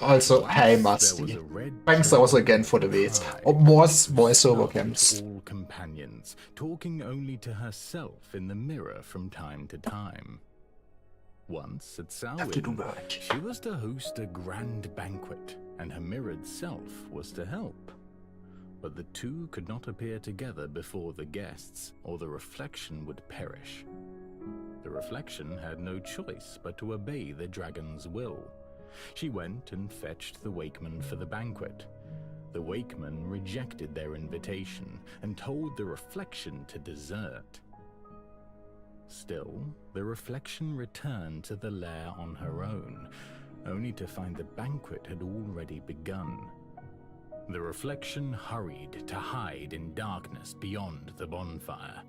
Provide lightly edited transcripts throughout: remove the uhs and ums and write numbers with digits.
Also, hey, Musty. Thanks also again for the wait. More voiceover camps. All companions, talking only to herself in the mirror from time to time. Once at Samhain, she was to host a grand banquet, and her mirrored self was to help. But the two could not appear together before the guests, or the reflection would perish. The reflection had no choice but to obey the dragon's will. She went and fetched the wakeman for the banquet. The wakeman rejected their invitation and told the reflection to desert. Still, the reflection returned to the lair on her own, only to find the banquet had already begun. The reflection hurried to hide in darkness beyond the bonfire.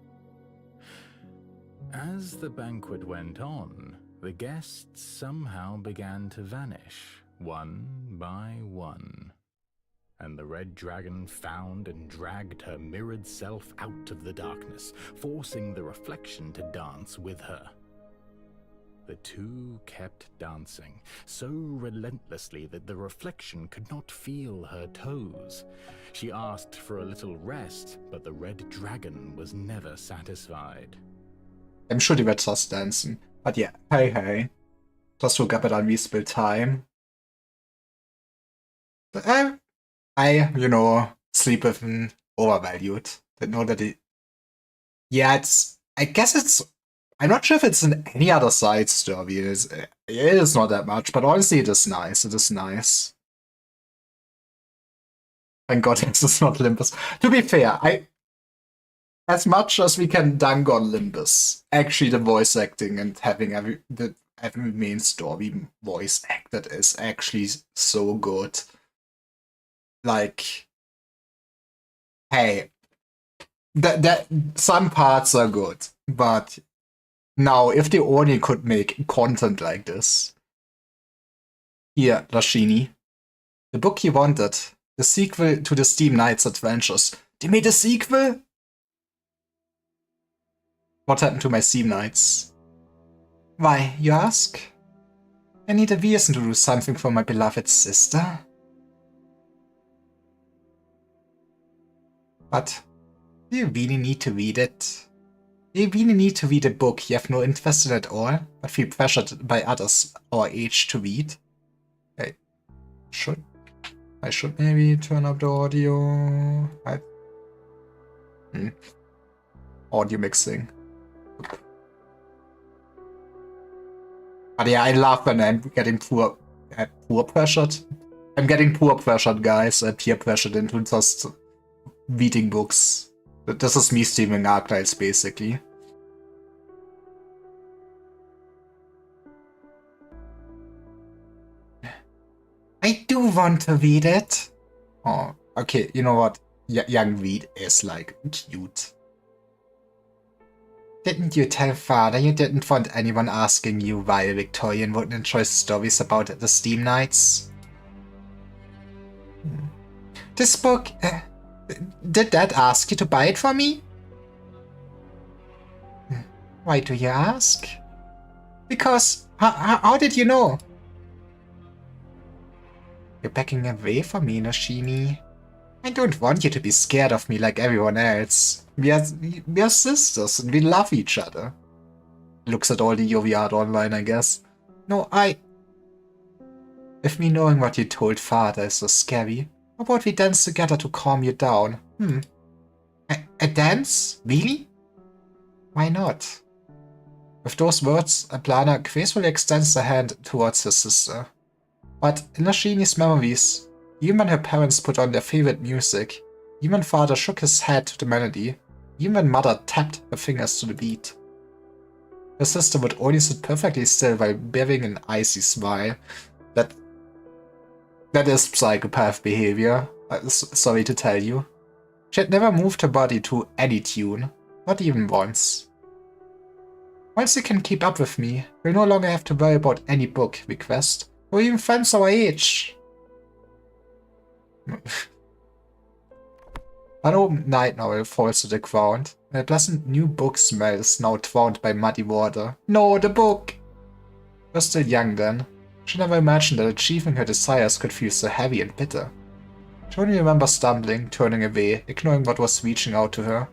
As the banquet went on, the guests somehow began to vanish, one by one. And the red dragon found and dragged her mirrored self out of the darkness, forcing the reflection to dance with her. The two kept dancing, so relentlessly that the reflection could not feel her toes. She asked for a little rest, but the red dragon was never satisfied. I'm sure they were just dancing. But yeah, hey. Just look up at unreasonable time. I, sleep with an overvalued. Didn't know that it... Yeah, I guess it's... I'm not sure if it's in any other side story. It is not that much, but honestly it is nice. It is nice. Thank God this is not Limbus. To be fair, as much as we can dunk on Limbus, actually the voice acting and having every main story voice acted is actually so good. Like, hey, that some parts are good, but now if they only could make content like this. Here, Lashini, the book you wanted, the sequel to the Steam Knights Adventures. They made a sequel? What happened to my Steam Knights? Why, you ask? I need a reason to do something for my beloved sister. But do you really need to read it? Do you really need to read a book you have no interest in at all, but feel pressured by others our age to read? I should maybe turn up the audio. Audio mixing. But yeah, I love when I'm getting poor pressured. I'm getting poor pressured, guys, peer pressured into just reading books. This is me streaming Archives, basically. I do want to read it. Oh, okay, you know what? Young Reed is, like, cute. Didn't you tell father you didn't want anyone asking you why a Victorian wouldn't enjoy stories about the Steam Knights? This book... did Dad ask you to buy it for me? Why do you ask? Because... How did you know? You're backing away from me, Nashini. I don't want you to be scared of me like everyone else. We are sisters and we love each other. Looks at all the UV art online, I guess. No, If me knowing what you told father is so scary, how about we dance together to calm you down? A dance? Really? Why not? With those words, Aplana gracefully extends her hand towards her sister. But in Nashini's memories, even when her parents put on their favorite music, even when father shook his head to the melody, even when mother tapped her fingers to the beat, her sister would only sit perfectly still while bearing an icy smile. That is psychopath behavior, sorry to tell you. She had never moved her body to any tune, not even once. Once you can keep up with me, you'll no longer have to worry about any book request, or even friends our age. An open night novel falls to the ground, and a pleasant new book smell is now drowned by muddy water. No, the book! She was still young then. She never imagined that achieving her desires could feel so heavy and bitter. She only remembers stumbling, turning away, ignoring what was reaching out to her.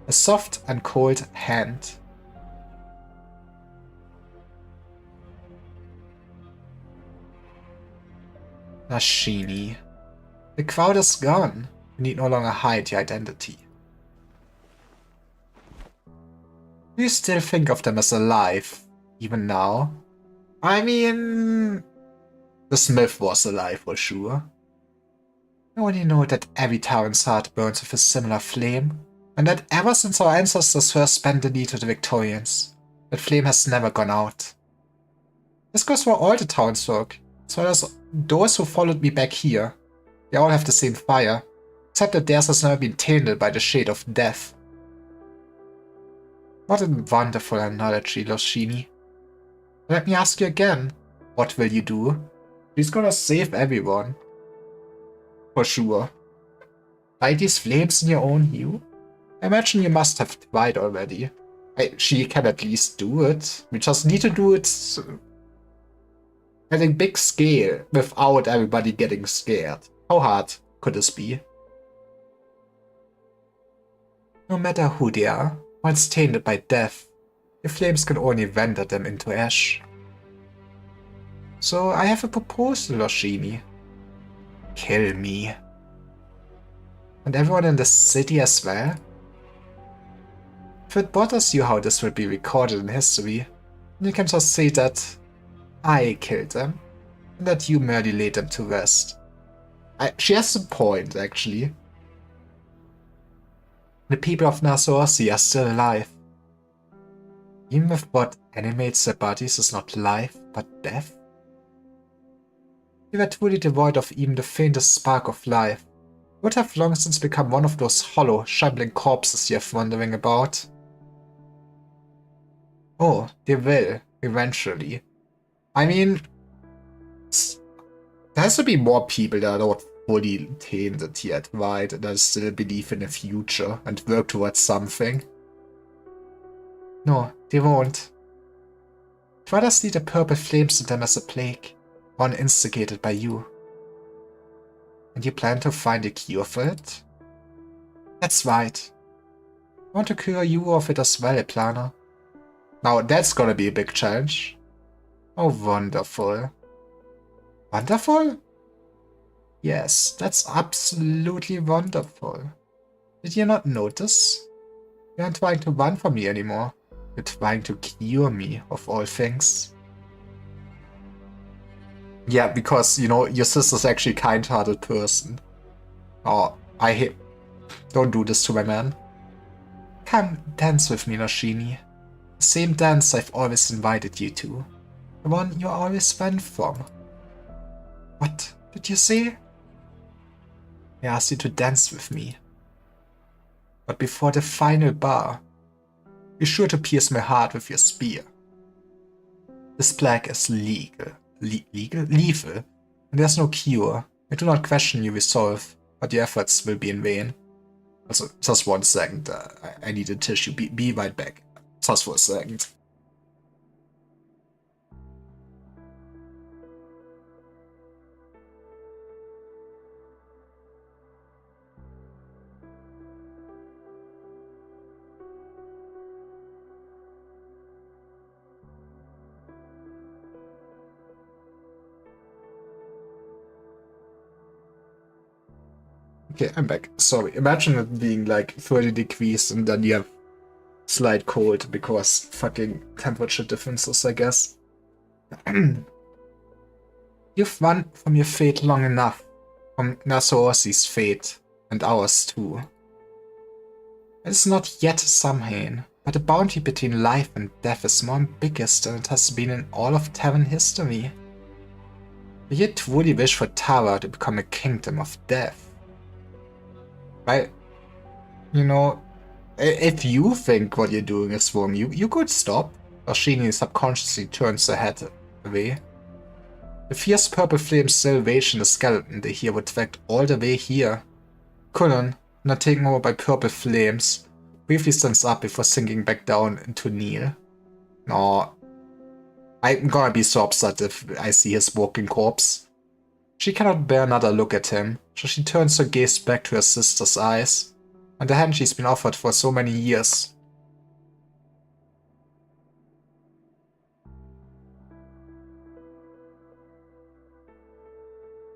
A soft and cold hand. Nashini. The crowd is gone. You need no longer hide your identity. Do you still think of them as alive, even now? I mean... The smith was alive for sure. You only know that every Terran's heart burns with a similar flame, and that ever since our ancestors first bent the knee to the Victorians, that flame has never gone out. This goes for all the townsfolk, as well as those who followed me back here. They all have the same fire, except that theirs has never been tainted by the shade of death. What a wonderful analogy, Loshini. Let me ask you again, what will you do? She's gonna save everyone. For sure. Light these flames in your own hue? I imagine you must have tried already. She can at least do it. We just need to do it at a big scale without everybody getting scared. How hard could this be? No matter who they are, once tainted by death, the flames can only render them into ash. So I have a proposal, Loshini. Kill me. And everyone in the city as well? If it bothers you how this will be recorded in history, you can just say that I killed them, and that you merely laid them to rest. She has a point, actually. The people of Nasorsi are still alive. Even if what animates their bodies is not life, but death. They were truly devoid of even the faintest spark of life. They would have long since become one of those hollow, shambling corpses you have wandering about. Oh, they will, eventually. I mean, there has to be more people that are not fully tainted yet, right? That still believe in the future and work towards something. No, they won't. I'd rather see the purple flames in them as a plague, one instigated by you. And you plan to find a cure for it? That's right. I want to cure you of it as well, Plana. Now that's gonna be a big challenge. Oh, wonderful. Wonderful? Yes, that's absolutely wonderful. Did you not notice? You aren't trying to run from me anymore. You're trying to cure me, of all things. Yeah, because, you know, your sister's actually a kind-hearted person. Oh, I hate... Don't do this to my man. Come, dance with me, Nashini. The same dance I've always invited you to. The one you always went from. What did you say? I asked you to dance with me. But before the final bar, be sure to pierce my heart with your spear. This plague is legal. Lethal. And there's no cure. I do not question your resolve, but your efforts will be in vain. Also, just 1 second. I need a tissue. Be right back. Just for a second. Okay, I'm back. Sorry, imagine it being like 30 degrees and then you have slight cold because fucking temperature differences, I guess. You've run from your fate long enough. From Nasoorsi's fate, and ours too. It is not yet Samhain, but the boundary between life and death is more ambiguous than it has been in all of Terran history. Do you truly wish for Tara to become a kingdom of death? Right? You know, if you think what you're doing is wrong, you could stop. Oshini subconsciously turns her head away. The fierce purple flames still rage in the skeleton they hear would track all the way here. Cullen, and are taken over by purple flames, briefly stands up before sinking back down into kneel. No, I'm gonna be so upset if I see his walking corpse. She cannot bear another look at him, so she turns her gaze back to her sister's eyes, and the hand she's been offered for so many years.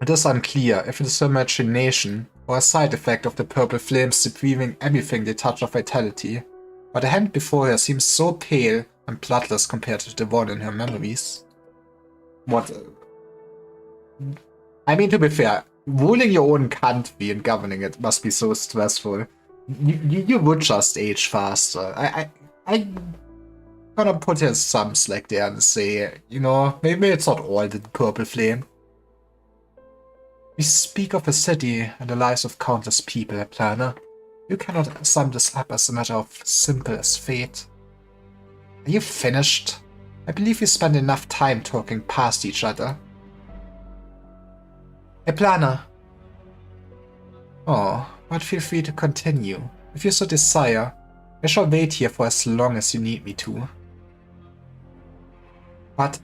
It is unclear if it is her imagination or a side effect of the purple flames depriving everything they touch of vitality, but the hand before her seems so pale and bloodless compared to the one in her memories. What? I mean, to be fair, ruling your own country and governing it must be so stressful. You would just age faster. I'm gonna put her some slack there and say, you know, maybe it's not all the purple flame. We speak of a city and the lives of countless people, Planner. You cannot sum this up as a matter of simple as fate. Are you finished? I believe we spent enough time talking past each other. Hey, Planner. Oh, but feel free to continue. If you so desire, I shall wait here for as long as you need me to. But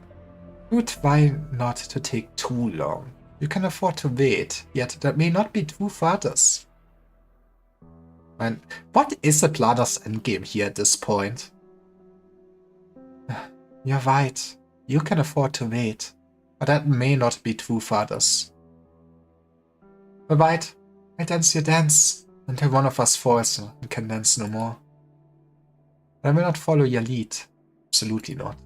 do try not to take too long. You can afford to wait, yet that may not be true for others. And what is the Planner's endgame here at this point? You're right. You can afford to wait, but that may not be true for others. Alright, I dance your dance, until one of us falls and can dance no more. But I will not follow your lead. Absolutely not.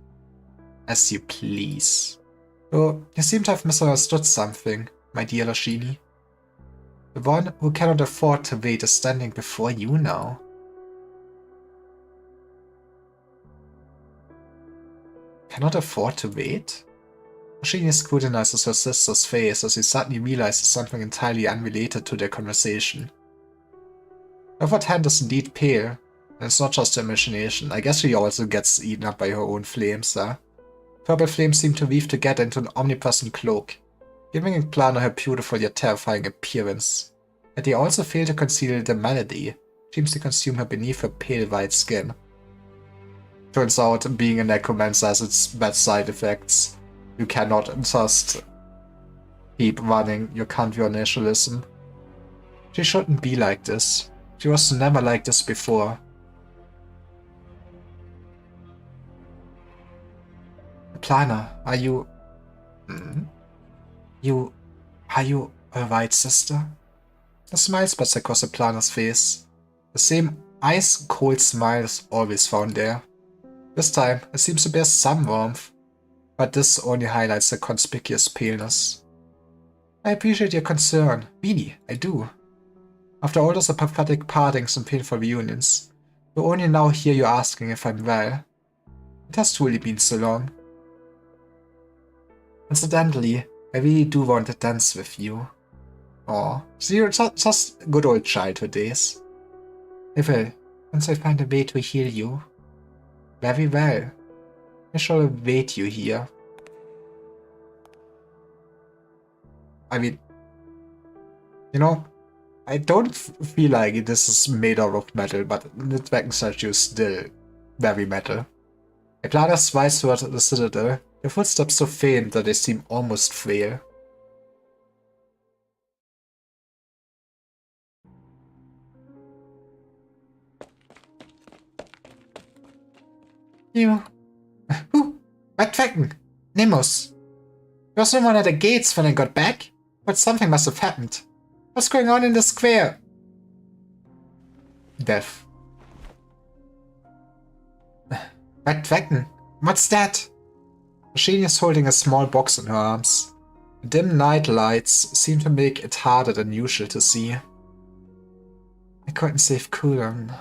As you please. Though, you seem to have misunderstood something, my dear Lashini. The one who cannot afford to wait is standing before you now. Cannot afford to wait? Lashini scrutinizes her sister's face as she suddenly realizes something entirely unrelated to their conversation. Her left hand is indeed pale, and it's not just her imagination. I guess she also gets eaten up by her own flames, huh? Purple flames seem to weave together into an omnipresent cloak, giving Planner her beautiful yet terrifying appearance. Yet they also fail to conceal the malady, seems to consume her beneath her pale white skin. Turns out, being a necromancer has its bad side effects. You cannot just keep running your country on nationalism. She shouldn't be like this. She was never like this before. Planner, are you... Are you alright, sister? A smile spreads across the Planner's face. The same ice-cold smile is always found there. This time, it seems to bear some warmth, but this only highlights the conspicuous paleness. I appreciate your concern, really, I do. After all those pathetic partings and painful reunions, we only now hear you asking if I'm well. It has truly been so long. Incidentally, I really do want to dance with you. Aw, so you're just good old childhood days. I will, once I find a way to heal you. Very well. I shall await you here. I mean, you know, I don't feel like this is made out of metal, but the dragon statue is still very metal. I glide us twice toward the citadel, your footsteps so faint that they seem almost frail. You... Who? Red Dragon! Nemos! There was no one at the gates when I got back, but something must have happened. What's going on in the square? Death. Red Dragon, what's that? Machine is holding a small box in her arms. The dim night lights seem to make it harder than usual to see. I couldn't save Kulan.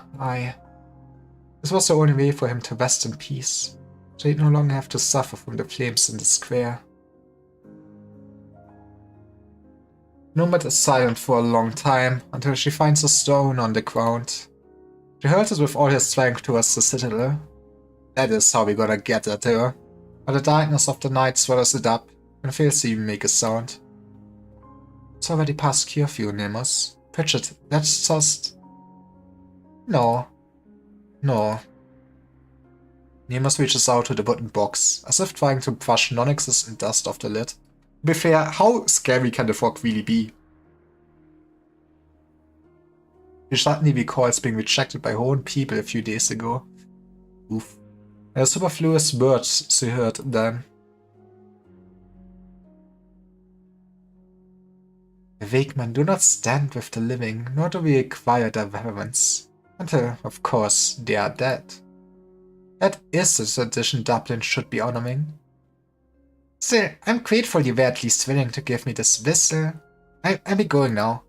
This was the only way for him to rest in peace, so he'd no longer have to suffer from the flames in the square. Nomad is silent for a long time, until she finds a stone on the ground. She hurls it with all her strength towards the citadel. That is how we're gonna get at her, but the darkness of the night swallows it up and fails to even make a sound. It's already past curfew, Nemos. Pritchett, that's just... No. No. Nemus reaches out to the button box, as if trying to brush non-existent dust off the lid. To be fair, how scary can the frog really be? He suddenly recalls being rejected by whole people a few days ago. Oof. And the superfluous words she heard then. The Wakemen do not stand with the living, nor do we require their reverence. Until, of course, they are dead. That is the tradition Dublin should be honoring. Still, I'm grateful you were at least willing to give me this whistle. I'll be going now.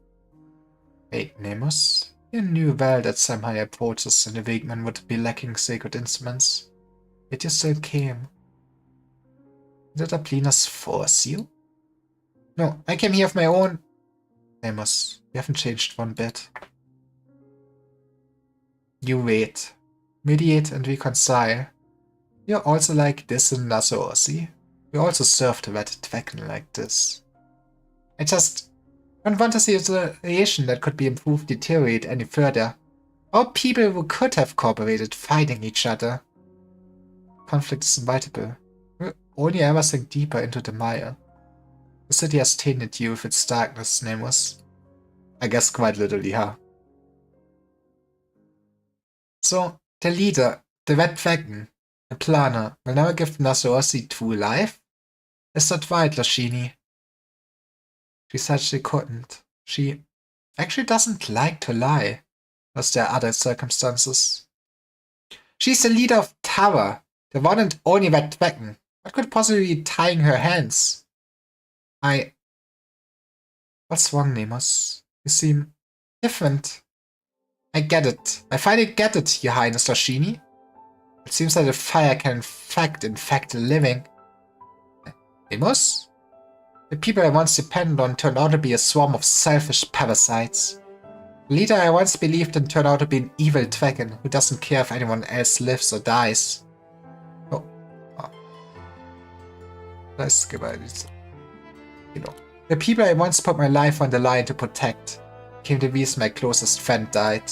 Wait, Nemus? You knew well that some higher approaches and the Wakemen would be lacking sacred instruments. Yet you still came. Did Aplinas force you? No, I came here of my own... Nemus, you haven't changed one bit. You wait. Mediate and reconcile. You're also like this in Nasorsi. You also serve the Red Dragon like this. I just don't want to see a situation that could be improved deteriorate any further. Or people who could have cooperated fighting each other. Conflict is inevitable. We'll only ever sink deeper into the mire. The city has tainted you with its darkness, Nemus. I guess quite literally, huh? So, the leader, the Red Dragon, the planner, will never give Nasorsi true life? Is that right, Lashini? She said she couldn't. She actually doesn't like to lie. Was there other circumstances? She's the leader of Tower, the one and only Red Dragon. What could possibly be tying her hands? What's wrong, Nemus? You seem different. I get it. I finally get it, Your Highness Lashini. It seems that a fire can infect the living. Nemus? The people I once depended on turned out to be a swarm of selfish parasites. The leader I once believed in turned out to be an evil dragon who doesn't care if anyone else lives or dies. Oh. Let's give it. You know. The people I once put my life on the line to protect came the reason my closest friend died.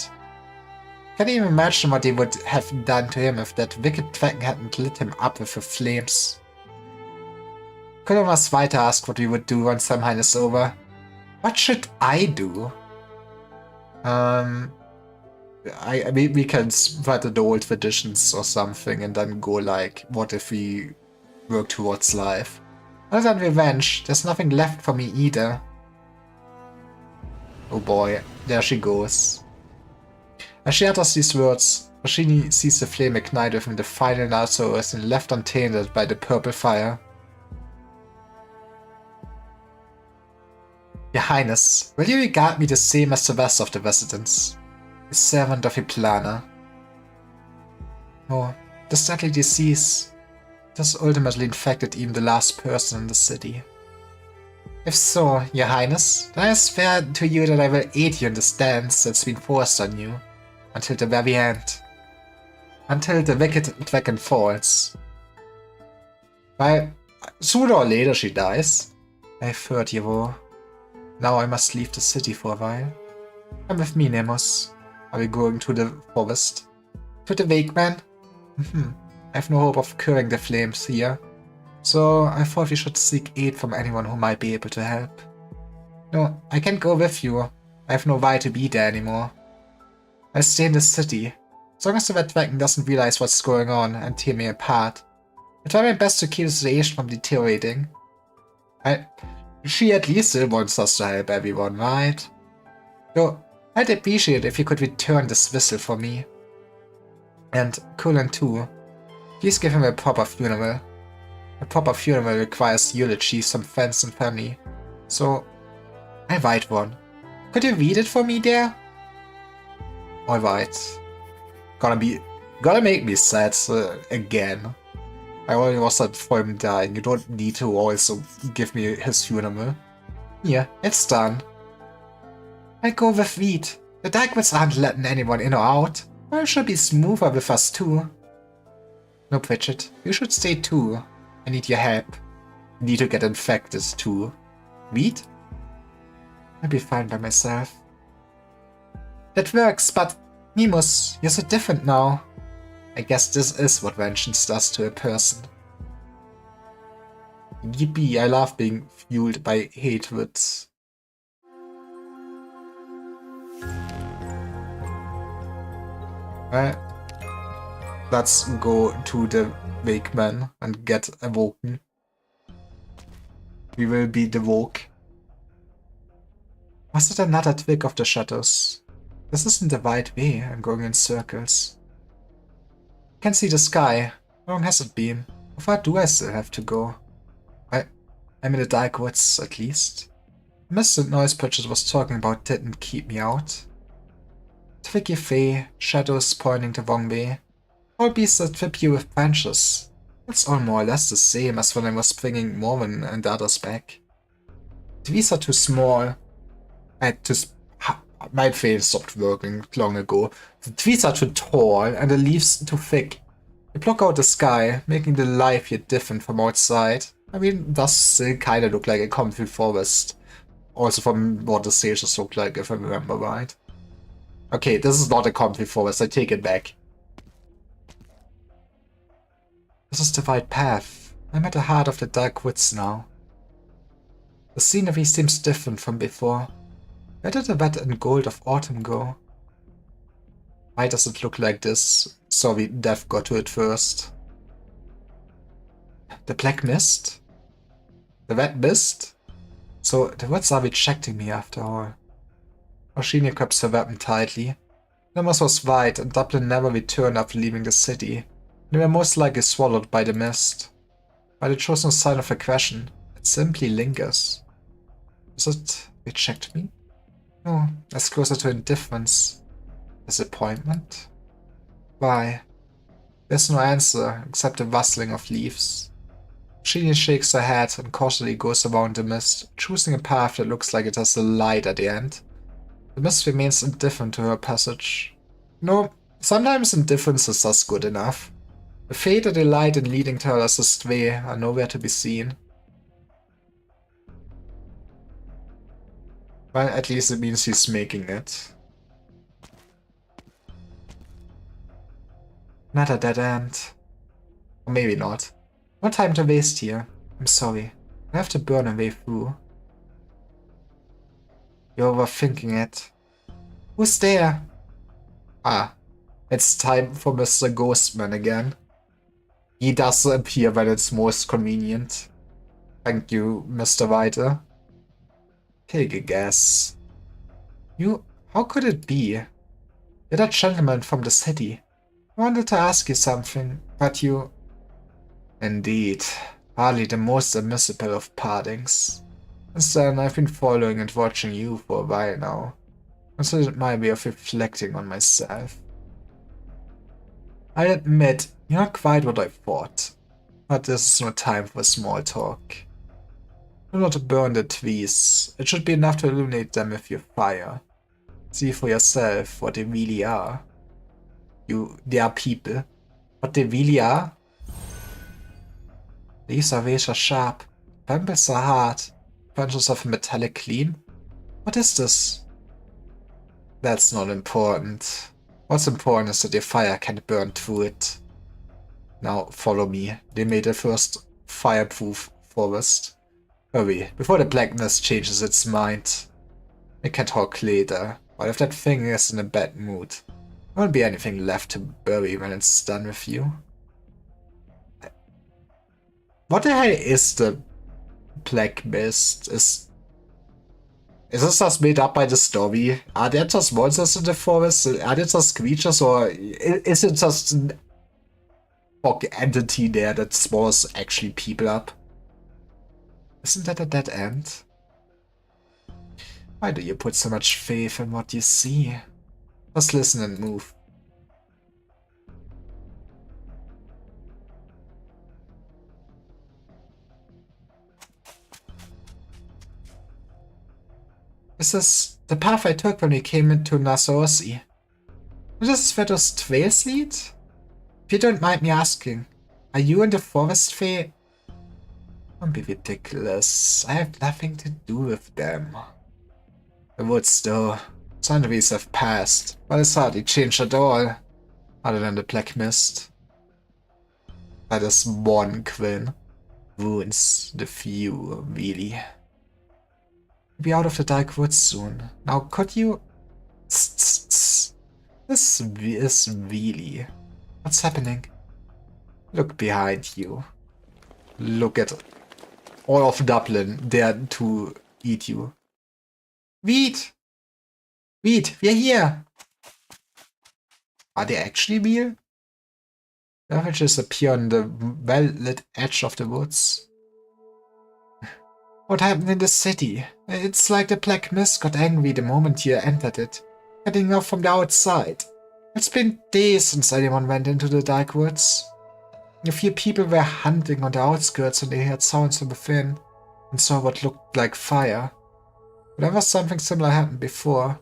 Can't even imagine what they would have done to him if that wicked dragon hadn't lit him up with the flames. Couldn't was weiter ask what we would do when Samhain is over. What should I do? We can spread the old traditions or something and then go like, what if we work towards life? Other than revenge, there's nothing left for me either. Oh boy, there she goes. As she utters these words, Rashini sees the flame ignite within the final Nasorus and left untainted by the purple fire. Your Highness, will you regard me the same as the rest of the residents? A servant of Iplana. No, this deadly disease has ultimately infected even the last person in the city. If so, Your Highness, then I swear to you that I will aid you in this dance that's been forced on you. Until the very end. Until the wicked dragon falls. Well, sooner or later she dies. I've heard you all. Now I must leave the city for a while. Come with me, Nemus. Are we going to the forest? To the Wakeman? I have no hope of curing the flames here. So I thought we should seek aid from anyone who might be able to help. No, I can't go with you. I have no right to be there anymore. I'll stay in the city. As long as the Red Dragon doesn't realize what's going on and tear me apart. I'll try my best to keep the situation from deteriorating. She at least still wants us to help everyone, right? Though, I'd appreciate if you could return this whistle for me. And Cullen too. Please give him a proper funeral. A proper funeral requires eulogies from friends and family. So, I'll write one. Could you read it for me there? Alright. Gonna make me sad again. I already was sad for him dying. You don't need to also give me his funeral. Here, it's done. I'll go with Reed. The Darkwoods aren't letting anyone in or out. Well, it should be smoother with us too. No, Pritchett. You should stay too. I need your help. I need to get infected too. Reed? I'll be fine by myself. That works, but Nemus, you're so different now. I guess this is what vengeance does to a person. Yippee, I love being fueled by hatred. Well, let's go to the Wake Man and get awoken. We will be the Woke. Was it another twig of the shadows? This isn't the right way, I'm going in circles. I can see the sky. How long has it been? How far do I still have to go? I'm in the dark woods, at least. The mist and noise Purchase was talking about didn't keep me out. Twiggy Fey, shadows pointing the wrong way. All beasts that whip you with branches. That's all more or less the same as when I was bringing Morven and the others back. The trees are too small. My face stopped working long ago. The trees are too tall and the leaves too thick. They block out the sky, making the life here different from outside. I mean, it does still kinda look like a comfy forest. Also from what the stages look like, if I remember right. Okay, this is not a comfy forest, I take it back. This is the right path. I'm at the heart of the dark woods now. The scenery seems different from before. Where did the red and gold of autumn go? Why does it look like this? Sorry, Death got to it first. The black mist? The red mist? So the woods are rejecting me after all. Oshini grips her weapon tightly. Nemus was right, and Dublin never returned after leaving the city. They were most likely swallowed by the mist. While it shows no sign of aggression, it simply lingers. Does it reject me? No, that's closer to indifference. Disappointment? Why? There's no answer, except the rustling of leaves. Sheeny shakes her head and cautiously goes around the mist, choosing a path that looks like it has a light at the end. The mist remains indifferent to her passage. No, sometimes indifference is just good enough. The fate and delight in leading her astray are nowhere to be seen. Well, at least it means he's making it. Not a dead end. Or maybe not. No time to waste here. I'm sorry. I have to burn a way through. You're overthinking it. Who's there? Ah, it's time for Mr. Ghostman again. He does appear when it's most convenient. Thank you, Mr. Writer. Take a guess. How could it be? You're that gentleman from the city. I wanted to ask you something, but you... Indeed, hardly the most admissible of partings. Instead, I've been following and watching you for a while now. Considered my way of reflecting on myself. I admit, you're not quite what I thought. But this is no time for small talk. Do not burn the trees. It should be enough to illuminate them with your fire. See for yourself what they really are. They are people. What they really are? Leaves are razor sharp. Brambles are hard. Branches of a metallic clean. What is this? That's not important. What's important is that your fire can burn through it. Now follow me. They made the first fireproof forest. Hurry, before the blackness changes its mind. We can talk later, but if that thing is in a bad mood, there won't be anything left to bury when it's done with you. What the hell is the black mist? Is this just made up by the story? Are there just monsters in the forest? Are there just creatures, or is it just an entity there that swallows actually people up? Isn't that a dead end? Why do you put so much faith in what you see? Just listen and move. Is this the path I took when we came into Nasorsi? This is where those trails lead? If you don't mind me asking, are you and the forest fae? Don't be ridiculous. I have nothing to do with them. The woods, though, Centuries have passed, but it's hardly changed at all, other than the black mist. That is one Quinn. Wounds the few, really. We'll be out of the dark woods soon. Now, could you... This is really... What's happening? Look behind you. Look at all of Dublin dared to eat you. Wheat! Wheat, we're here! Are they actually real? Savages appear on the well-lit edge of the woods. What happened in the city? It's like the black mist got angry the moment you entered it, heading off from the outside. It's been days since anyone went into the dark woods. A few people were hunting on the outskirts and they heard sounds from within and saw what looked like fire. Whenever something similar happened before,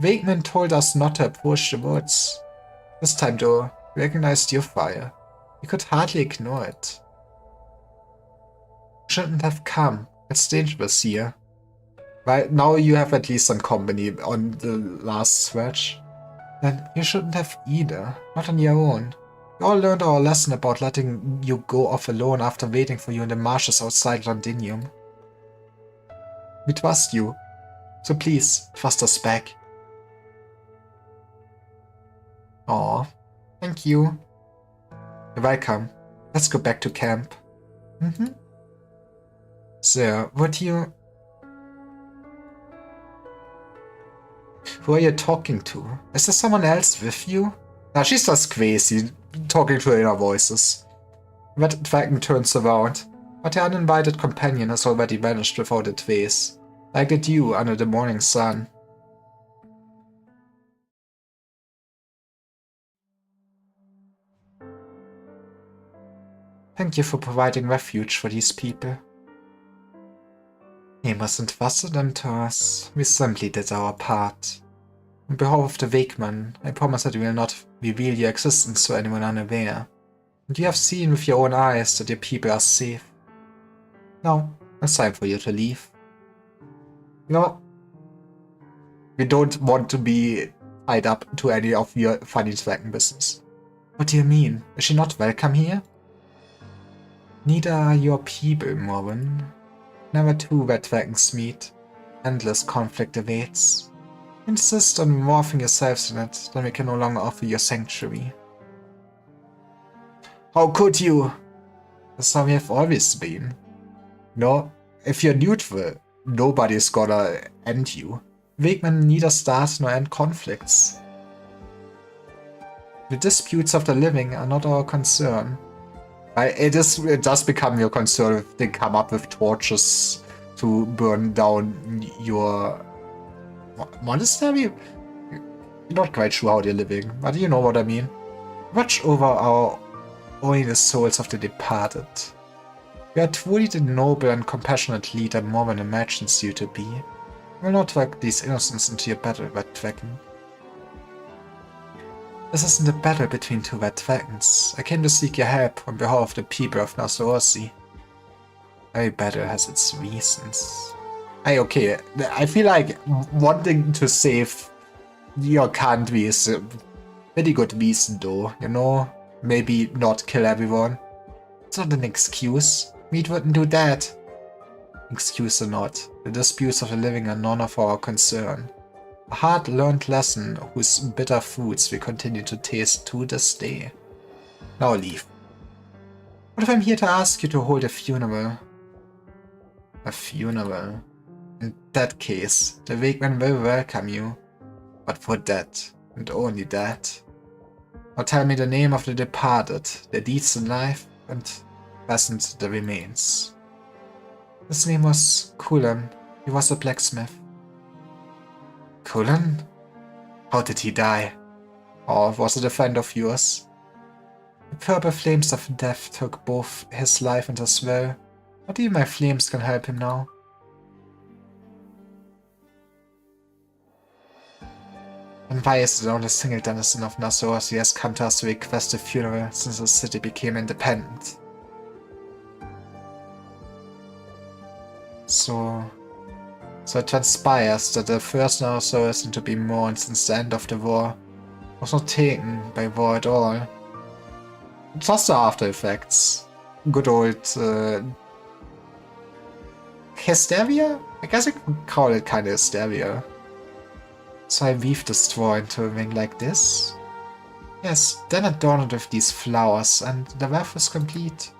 Wakeman told us not to approach the woods. This time though, we recognized your fire. We could hardly ignore it. Shouldn't have come. It's dangerous here. Right now you have at least some company on the last stretch. Then you shouldn't have either. Not on your own. We all learned our lesson about letting you go off alone after waiting for you in the marshes outside Londinium. We trust you. So please, trust us back. Aw, thank you. You're welcome. Let's go back to camp. So, would you... Who are you talking to? Is there someone else with you? Nah, she's just crazy, talking to her inner voices. Red Dragon turns around, but her uninvited companion has already vanished without a trace, like the dew under the morning sun. Thank you for providing refuge for these people. You mustn't entrusted them to us. We simply did our part. On behalf of the Wakeman, I promise that we will not reveal your existence to anyone unaware. And you have seen with your own eyes that your people are safe. Now, it's time for you to leave. No. We don't want to be tied up to any of your funny dragon business. What do you mean? Is she not welcome here? Neither are your people, Morven. Never two red dragons meet. Endless conflict awaits. Insist on morphing yourselves in it, then we can no longer offer you sanctuary. How could you? That's how we have always been. No, if you're neutral, nobody's gonna end you. Wakemen neither start nor end conflicts. The disputes of the living are not our concern. It does become your concern if they come up with torches to burn down your monastery? You're not quite sure how they're living, but you know what I mean. Watch over only the souls of the departed. You are truly the noble and compassionate leader Morven imagines you to be. You will not drag these innocents into your battle, Red Dragon. This isn't a battle between two red dragons. I came to seek your help on behalf of the people of Nasorsi. Every battle has its reasons. Okay, I feel like wanting to save your country is a pretty good reason though, you know? Maybe not kill everyone. It's not an excuse. Meat wouldn't do that. Excuse or not, the disputes of the living are none of our concern. A hard-learned lesson whose bitter fruits we continue to taste to this day. Now leave. What if I'm here to ask you to hold a funeral? A funeral? In that case, the Wakeman will welcome you. But for that, and only that. Now tell me the name of the departed, their deeds in life, and present the remains. His name was Cullen. He was a blacksmith. Cullen? How did he die? Or was it a friend of yours? The purple flames of death took both his life and his will, but even my flames can help him now. And why is it only a single denizen of Nassau who has come to us to request a funeral since the city became independent? So, So it transpires that the first or so isn't to be mourned since the end of the war was not taken by war at all. Just the after effects. Good old hysteria? I guess I could call it kinda hysteria. So I weave the straw into a ring like this. Yes, then adorn it with these flowers, and the wreath is complete.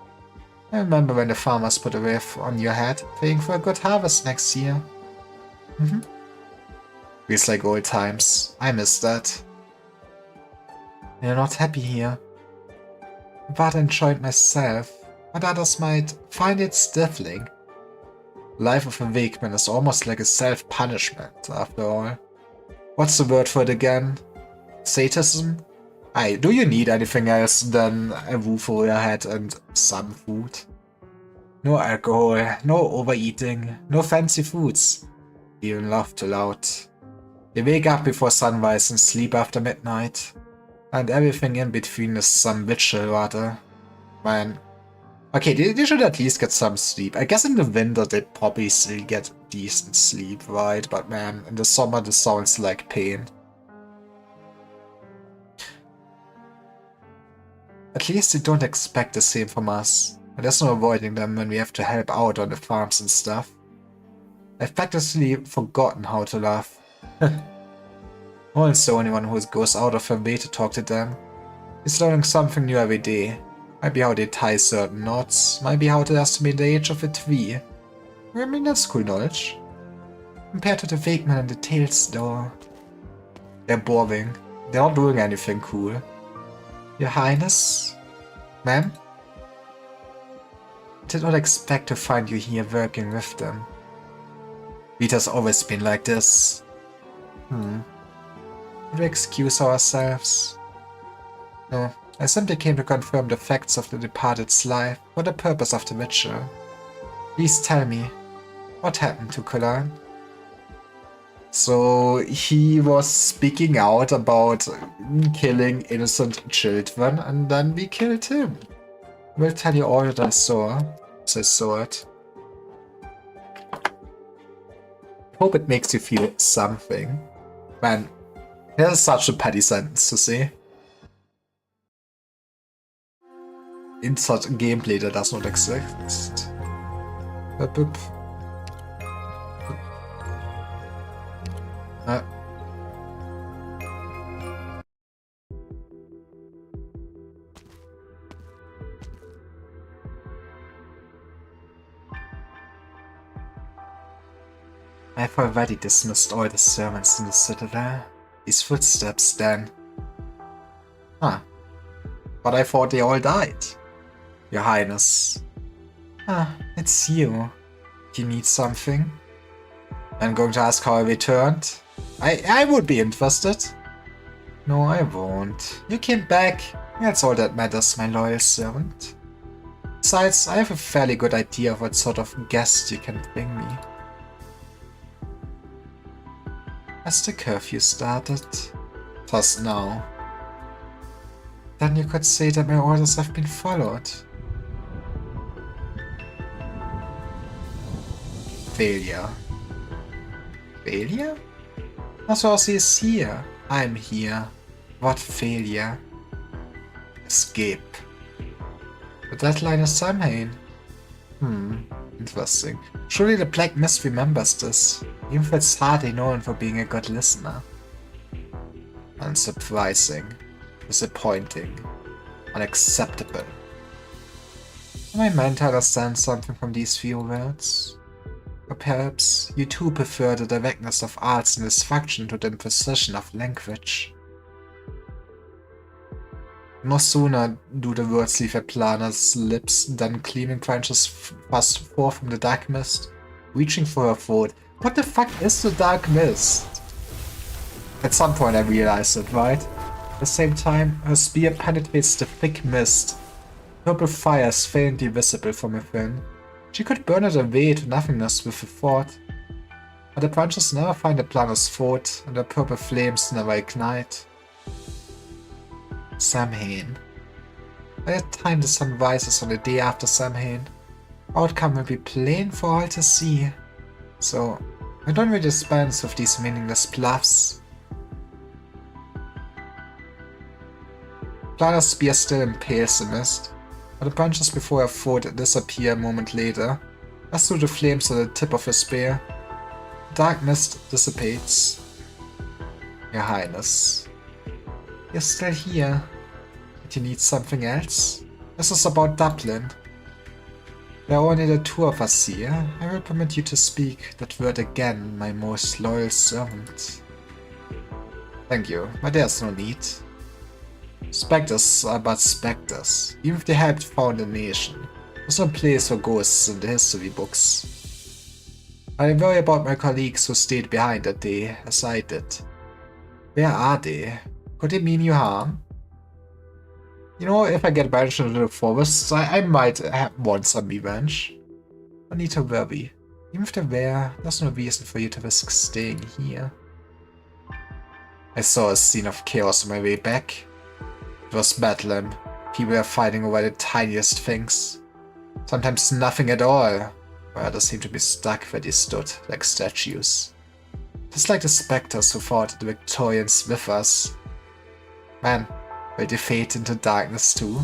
I remember when the farmers put a wreath on your head, praying for a good harvest next year. Feels like old times. I miss that. You're not happy here. But I enjoyed myself, but others might find it stifling. Life of a Wegman is almost like a self-punishment, after all. What's the word for it again? Sadism? Do you need anything else than a roof over your head and some food? No alcohol, no overeating, no fancy foods. Even laugh too loud. You wake up before sunrise and sleep after midnight. And everything in between is some vigil, rather. Man. Okay, they should at least get some sleep. I guess in the winter they'd probably still get decent sleep, right? But man, in the summer this sounds like pain. At least they don't expect the same from us. And there's no avoiding them when we have to help out on the farms and stuff. I've practically forgotten how to laugh. Owen's the only one who goes out of her way to talk to them. He's learning something new every day. Might be how they tie certain knots, might be how to estimate the age of a tree. I mean, that's cool knowledge. Compared to the Wegman and the Tales, though. They're boring. They're not doing anything cool. Your Highness? Ma'am? I did not expect to find you here working with them. Rita's always been like this. Should we excuse ourselves? No, I simply came to confirm the facts of the departed's life for the purpose of the ritual. Please tell me, what happened to Colin? So he was speaking out about killing innocent children, and then we killed him. We'll tell you all that I saw, as I saw it. Hope it makes you feel something. Man, that's such a petty sentence to say. In such a gameplay that does not exist. I've already dismissed all the servants in the citadel. These footsteps, then. Huh. But I thought they all died. Your Highness. It's you. You need something? I'm going to ask how I returned. I would be interested. No, I won't. You came back. That's all that matters, my loyal servant. Besides, I have a fairly good idea of what sort of guest you can bring me. Has the curfew started? Just now. Then you could say that my orders have been followed. Failure. Failure? Nassorsi is here. I'm here. What failure? Escape. The deadline is Samhain. Interesting. Surely the Black Mist remembers this. Even if it's hardly known for being a good listener. Unsurprising. Disappointing. Unacceptable. Am I meant to understand something from these few words? Or perhaps you too prefer the directness of arts and instruction to the imposition of language. No sooner do the words leave Aplana's lips than Cleveland crunches fast forth from the dark mist, reaching for her throat. What the fuck is the dark mist? At some point I realized it, right? At the same time, her spear penetrates the thick mist. Purple fire is faintly visible from within. She could burn it away to nothingness with a thought. But the branches never find Aplana's throat, and the purple flames never ignite. Samhain. By the time the sun rises on the day after Samhain, outcome will be plain for all to see. So, I don't really dispense with these meaningless bluffs. Plana's spear still impales the mist, but the branches before her foot disappear a moment later, as do the flames at the tip of her spear. The dark mist dissipates. Your Highness. You're still here. But you need something else? This is about Dublin. There are only the two of us here. I will permit you to speak that word again, my most loyal servant. Thank you, but there's no need. Spectres are but spectres, even if they helped found a nation. There's no place for ghosts in the history books. I worry about my colleagues who stayed behind that day, as I did. Where are they? Could they mean you harm? You know, if I get banished into the forest, I might want some revenge. No need to worry. Even if they're there, there's no reason for you to risk staying here. I saw a scene of chaos on my way back. It was bedlam. People were fighting over the tiniest things. Sometimes nothing at all, while others seemed to be stuck where they stood, like statues. Just like the spectres who fought the Victorians with us. Man, will they fade into darkness too?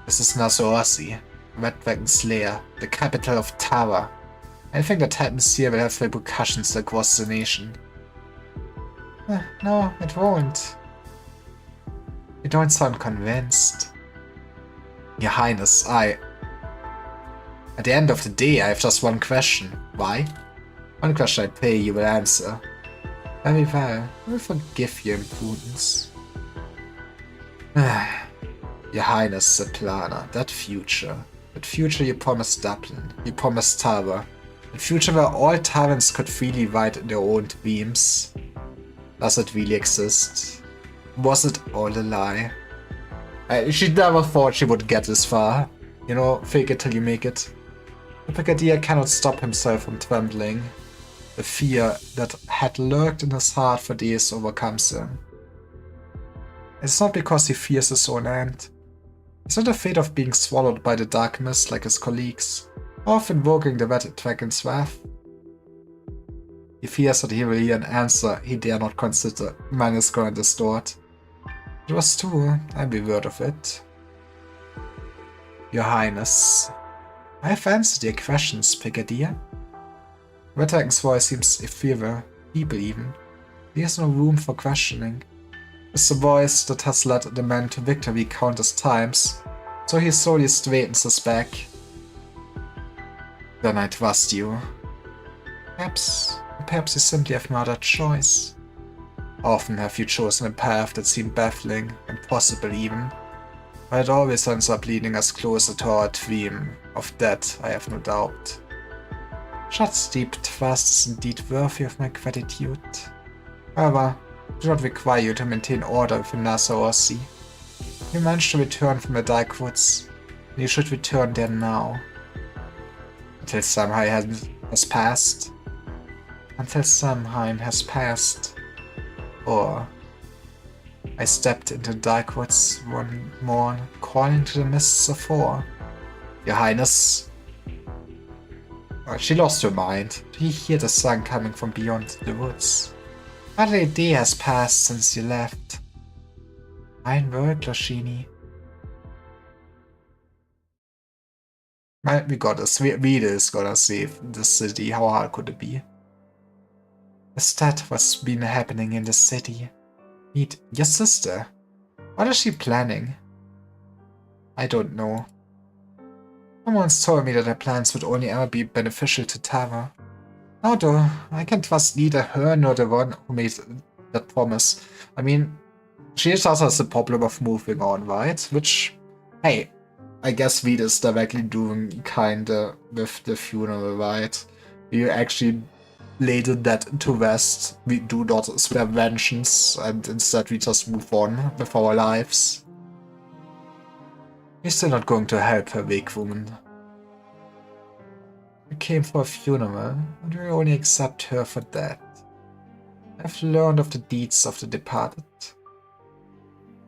This is Nasorsi, Red Dragon's lair, the capital of Tara. Anything that happens here will have repercussions across the nation. No, it won't. You don't sound convinced. Your Highness, At the end of the day, I have just one question. Why? One question I pray you will answer. Very well, I will forgive your impudence. Your Highness, said Plana, that future you promised Dublin, you promised Tara. A future where all Tarans could freely write their own dreams. Does it really exist? Was it all a lie? She never thought she would get this far. You know, fake it till you make it. The Brigadier cannot stop himself from trembling. The fear that had lurked in his heart for days overcomes him. It's not because he fears his own end. He's not afraid of being swallowed by the dark mist like his colleagues, or of invoking the Red Dragon's wrath. He fears that he will hear an answer he dare not consider, minuscule and distorted. It was true, every word of it. Your Highness, I have answered your questions, Brigadier. Red Dragon's voice seems ethereal, feeble even. There is no room for questioning. It's the voice that has led the man to victory countless times, so he slowly straightens his back. Then I trust you. Perhaps you simply have no other choice. Often have you chosen a path that seemed baffling, impossible even, but it always ends up leading us closer to our dream. Of that, I have no doubt. Such deep trust is indeed worthy of my gratitude. However, I do not require you to maintain order within Nasorsi. You managed to return from the Darkwoods, and you should return there now. Until Samhain has passed. Until Samhain has passed. Or I stepped into the Darkwoods one morn, calling to the mists of war. Your Highness. She lost her mind. Do you hear the sun coming from beyond the woods? Hardly a day has passed since you left. Ein word, Loshini. We got this. Vida is gonna save the city. How hard could it be? Is that what's been happening in the city? Meet your sister. What is she planning? I don't know. Someone once told me that her plans would only ever be beneficial to Tara. Now though, I can't trust neither her nor the one who made that promise. I mean, she just has the problem of moving on, right? Which, hey, I guess Vida's directly doing kinda with the funeral, right? We actually laid that to rest. We do not spare vengeance, and instead we just move on with our lives. You're still not going to help her, weak woman. You came for a funeral, and we only accept her for that. I've learned of the deeds of the departed.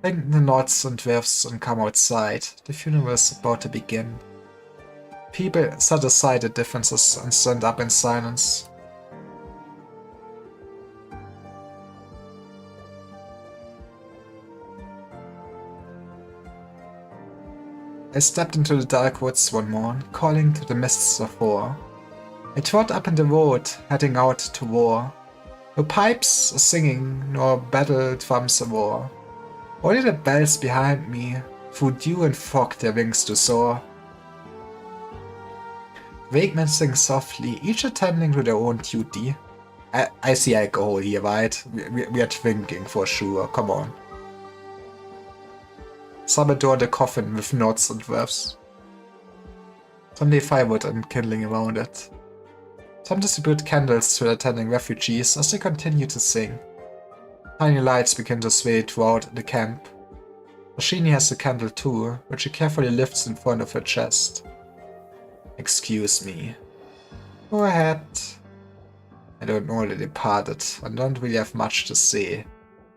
Bring the knots and dwarfs and come outside. The funeral is about to begin. People set aside their differences and stand up in silence. I stepped into the dark woods one morn, calling to the mists of war. I trod up in the road, heading out to war. No pipes a singing, nor battle drums a roar. Only the bells behind me, through dew and fog their wings to soar. Wakemen sing softly, each attending to their own duty. I see alcohol here, right? We are drinking for sure, come on. Some adore the coffin with nods and breaths. Some lay firewood and kindling around it. Some distribute candles to the attending refugees as they continue to sing. Tiny lights begin to sway throughout the camp. Rashini has a candle too, which she carefully lifts in front of her chest. Excuse me. Go ahead. I don't know the departed and don't really have much to say.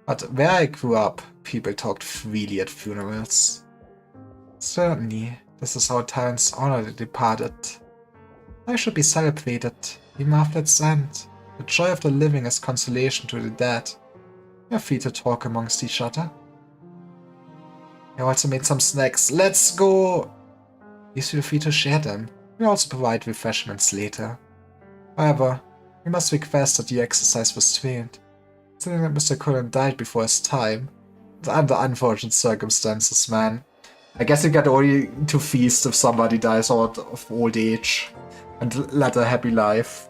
But where I grew up, people talked freely at funerals. Certainly, this is how towns honor the departed. Life should be celebrated, even after its end. The joy of the living is consolation to the dead. You're free to talk amongst each other. I also made some snacks. Let's go! Please feel free to share them. We'll also provide refreshments later. However, we must request that you exercise restraint. Considering that Mr. Cullen died before his time. Under unfortunate circumstances, man. I guess you get only to feast if somebody dies out of old age. And lead a happy life.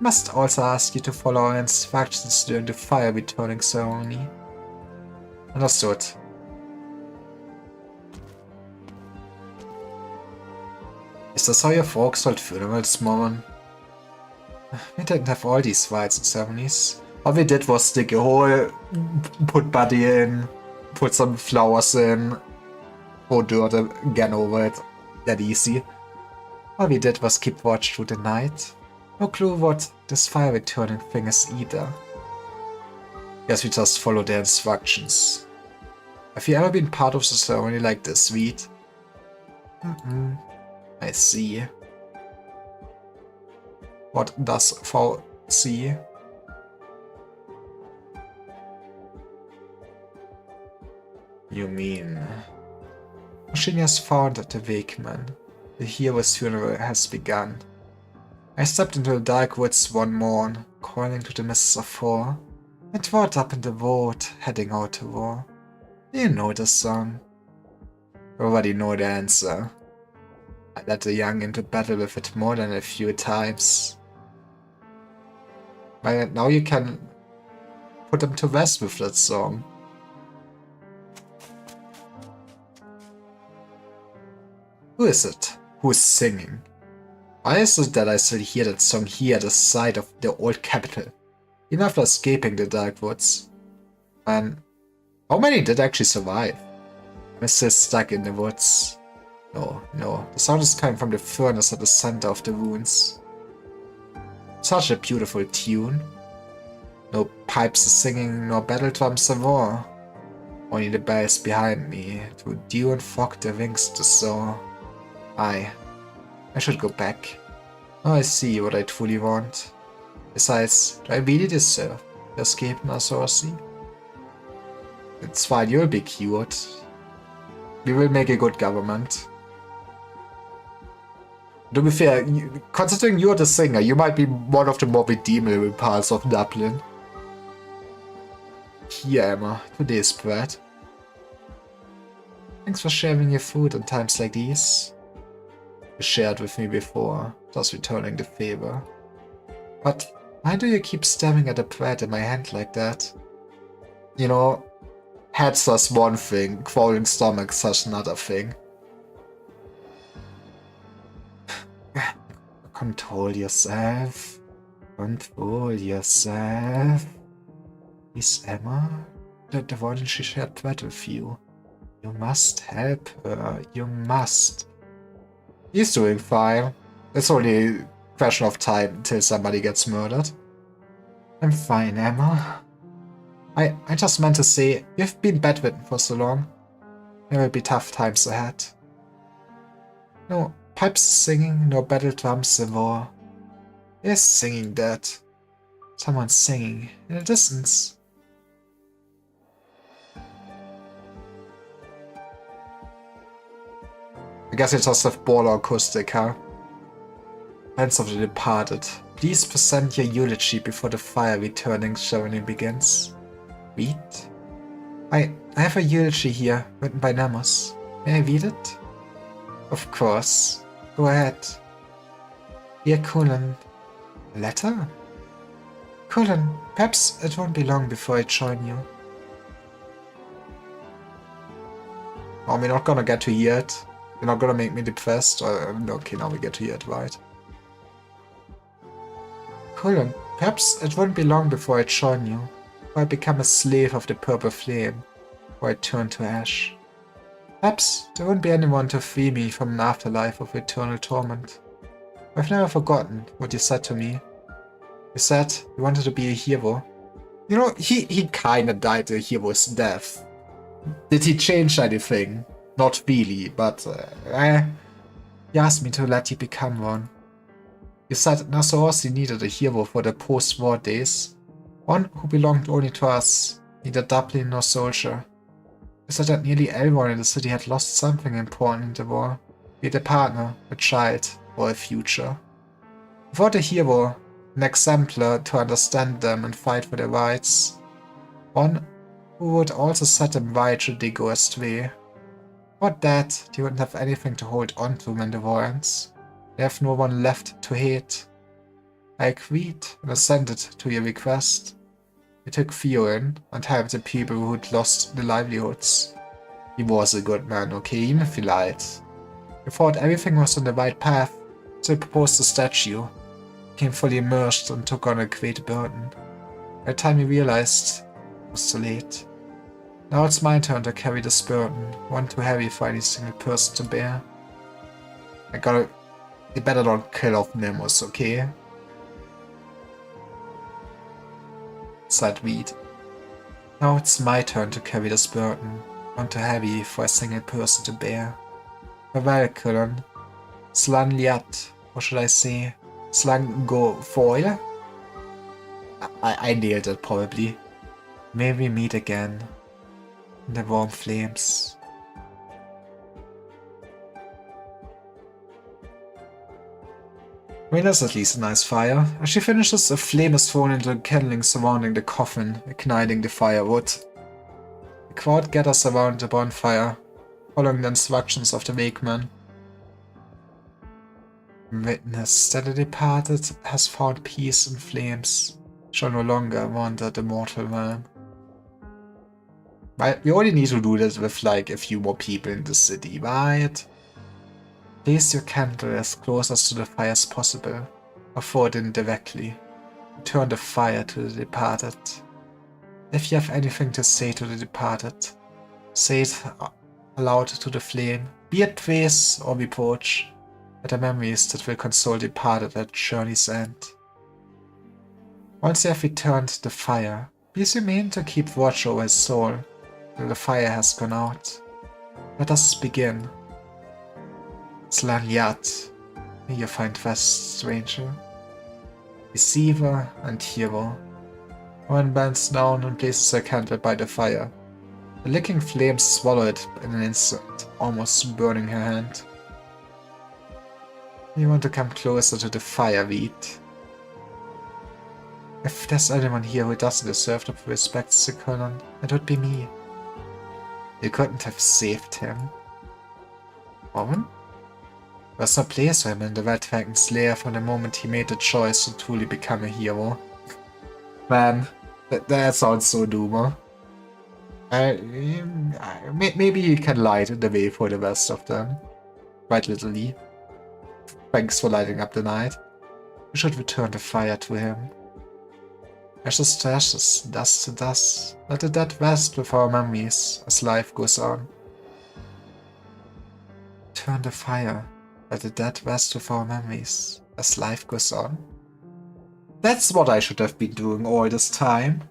Must also ask you to follow our instructions during the fire returning ceremony. Understood. Is this how your folks hold funerals, Mom? We didn't have all these rites and ceremonies. All we did was dig a hole, put Buddy in, put some flowers in, throw dirt again over it. That easy. All we did was keep watch through the night. No clue what this fire returning thing is either. Guess we just follow their instructions. Have you ever been part of a ceremony like this, Reed? I see. What does V see? You mean... Machine has found the Wakeman. The hero's funeral has begun. I stepped into the dark woods one morn, calling to the mists of war. I trod up in the road, heading out to war. Do you know this song? You already know the answer. I led the young into battle with it more than a few times. But now you can put them to rest with that song. Who is it? Who is singing? Why is it that I still hear that song here at the side of the old capital, even after escaping the dark woods? Man, how many did actually survive? I'm still stuck in the woods. No, the sound is coming from the furnace at the center of the ruins. Such a beautiful tune. No pipes are singing, nor battle drums a war. Only the bells behind me, through dew and fog their wings to soar. I should go back. Now I see what I truly want. Besides, do I really deserve to escape Nasorsi? It's fine, you'll be cured. We will make a good government. To be fair, considering you're the singer, you might be one of the more redeemable parts of Dublin. Here, Emma, today's bread. Thanks for sharing your food in times like these. You shared with me before, thus returning the favor. But why do you keep staring at the bread in my hand like that? You know, heads does one thing, growling stomachs does another thing. Control yourself. Control yourself. Is Emma the one she shared bread with you? You must help her. You must. He's doing fine. It's only a question of time until somebody gets murdered. I'm fine, Emma. I just meant to say, you've been bedridden for so long. There will be tough times ahead. No pipes singing, no battle drums in war. There's singing that. Someone's singing in the distance. guess it just have baller acoustic, huh? Hands of the departed. Please present your eulogy before the fire returning ceremony begins. Read? I have a eulogy here, written by Namos. May I read it? Of course. Go ahead. Dear Cullen. A letter? Cullen, perhaps it won't be long before I join you. Oh, we're not gonna get to hear it. You're not gonna make me depressed. Okay, now we get to hear it, right? Cullen, perhaps it won't be long before I join you, or I become a slave of the purple flame, or I turn to ash. Perhaps there won't be anyone to free me from an afterlife of eternal torment. I've never forgotten what you said to me. You said you wanted to be a hero. You know, he kinda died a hero's death. Did he change anything? Not really, but he asked me to let you become one. You said Nasoorsi needed a hero for the post-war days. One who belonged only to us, neither Dublin nor soldier. You said that nearly everyone in the city had lost something important in the war, be it a partner, a child, or a future. Without a hero, an exemplar to understand them and fight for their rights. One who would also set them right should they go astray. Without that, they wouldn't have anything to hold on to when the war ends. They have no one left to hate. I agreed and assented to your request. We took Theo in and helped the people who'd lost their livelihoods. He was a good man, okay, even if he lied. We thought everything was on the right path, so we proposed a statue. He became fully immersed and took on a great burden. By the time we realized, it was too late. Now it's my turn to carry this burden, one too heavy for any single person to bear. You better not kill off Nemos, okay? Said Reed. Now it's my turn to carry this burden, one too heavy for a single person to bear. Farewell, Cullen. Slan liat, what should I say? Slang go foil? I nailed it, probably. May we meet again in the warm flames. I mean, that's at least a nice fire. As she finishes, a flame is thrown into the kindling surrounding the coffin, igniting the firewood. The crowd gathers around the bonfire, following the instructions of the wakeman. Witness that the departed has found peace in flames, shall no longer wander the mortal realm. Right, we only need to do this with like a few more people in the city, right? Place your candle as close as to the fire as possible, or throw it in directly. Return the fire to the departed. If you have anything to say to the departed, say it aloud to the flame, be it praise or reproach, but the memories that will console the departed at journey's end. Once you have returned the fire, please remain to keep watch over his soul till the fire has gone out. Let us begin. Slan liat, may you find rest, stranger. Deceiver and hero. One bends down and places a candle by the fire. The licking flames swallow it in an instant, almost burning her hand. You want to come closer to the fire, Reed. If there's anyone here who doesn't deserve the respect, Sir Cullen, it would be me. You couldn't have saved him. Woman? There's no place for him in the Red Dragon's lair from the moment he made the choice to truly become a hero. Man, that sounds so doomer. Maybe he can light the way for the rest of them. Right, little Lee. Thanks for lighting up the night. We should return the fire to him. Ashes to ashes, dust to dust. Let the dead rest with our memories as life goes on. Turn the fire. Let the dead rest with our memories as life goes on. That's what I should have been doing all this time.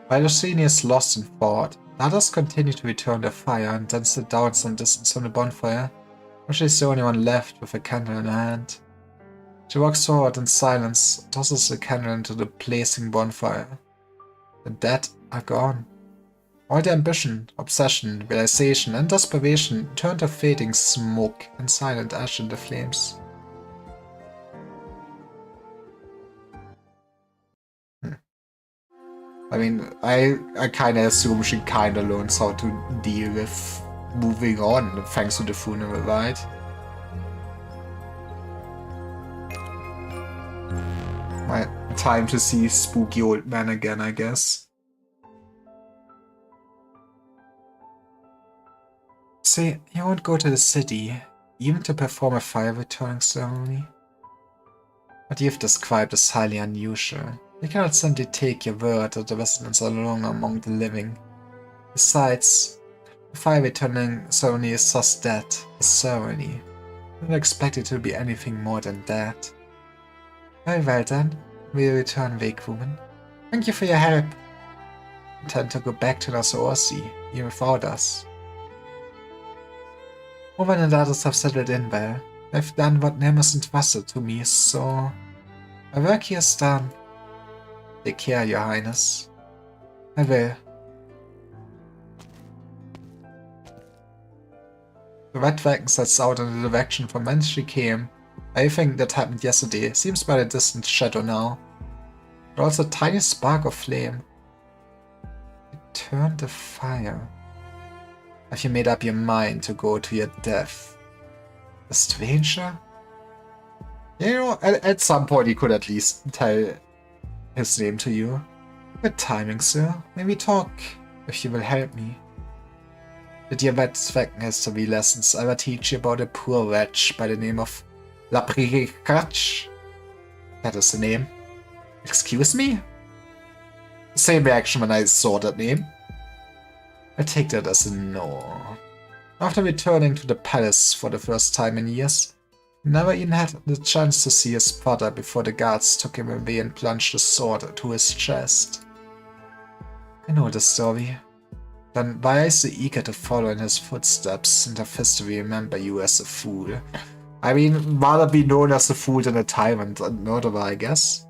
While Oceania is lost in thought, the others continue to return their fire and then sit down some distance from the bonfire, where she's the only one left with a candle in her hand. She walks forward in silence, tosses a candle into the blazing bonfire. The dead are gone. All the ambition, obsession, realization, and desperation turn to fading smoke and silent ash in the flames. I mean, I kinda assume she kinda learns how to deal with moving on thanks to the funeral, right? My time to see spooky old man again, I guess. See, you won't go to the city, even to perform a fire returning ceremony. What you've described is highly unusual. You cannot simply take your word that the residents are no longer among the living. Besides, the fire returning ceremony is just that, a ceremony. I don't expect it to be anything more than that. Very well then, we will return, Wake Woman. Thank you for your help. I intend to go back to Nasorsi, even without us. Woman and others have settled in well. They've done what Nemus entrusted to me, so my work here is done. Take care, Your Highness. I will. The Red Dragon sets out in the direction from whence she came. Everything that happened yesterday seems but a distant shadow now. But also a tiny spark of flame. It turned the fire. Have you made up your mind to go to your death? A stranger? You know, at some point he could at least tell his name to you. Good timing, sir. Maybe talk, if you will help me. Did your Red Dragon history lessons ever teach you about a poor wretch by the name of Laprikach? That is the name. Excuse me? Same reaction when I saw that name. I take that as a no. After returning to the palace for the first time in years, he never even had the chance to see his brother before the guards took him away and plunged the sword to his chest. I know the story. Then why are you so eager to follow in his footsteps and have history remember you as a fool? I mean, rather be known as a fool than a tyrant and murderer, I guess.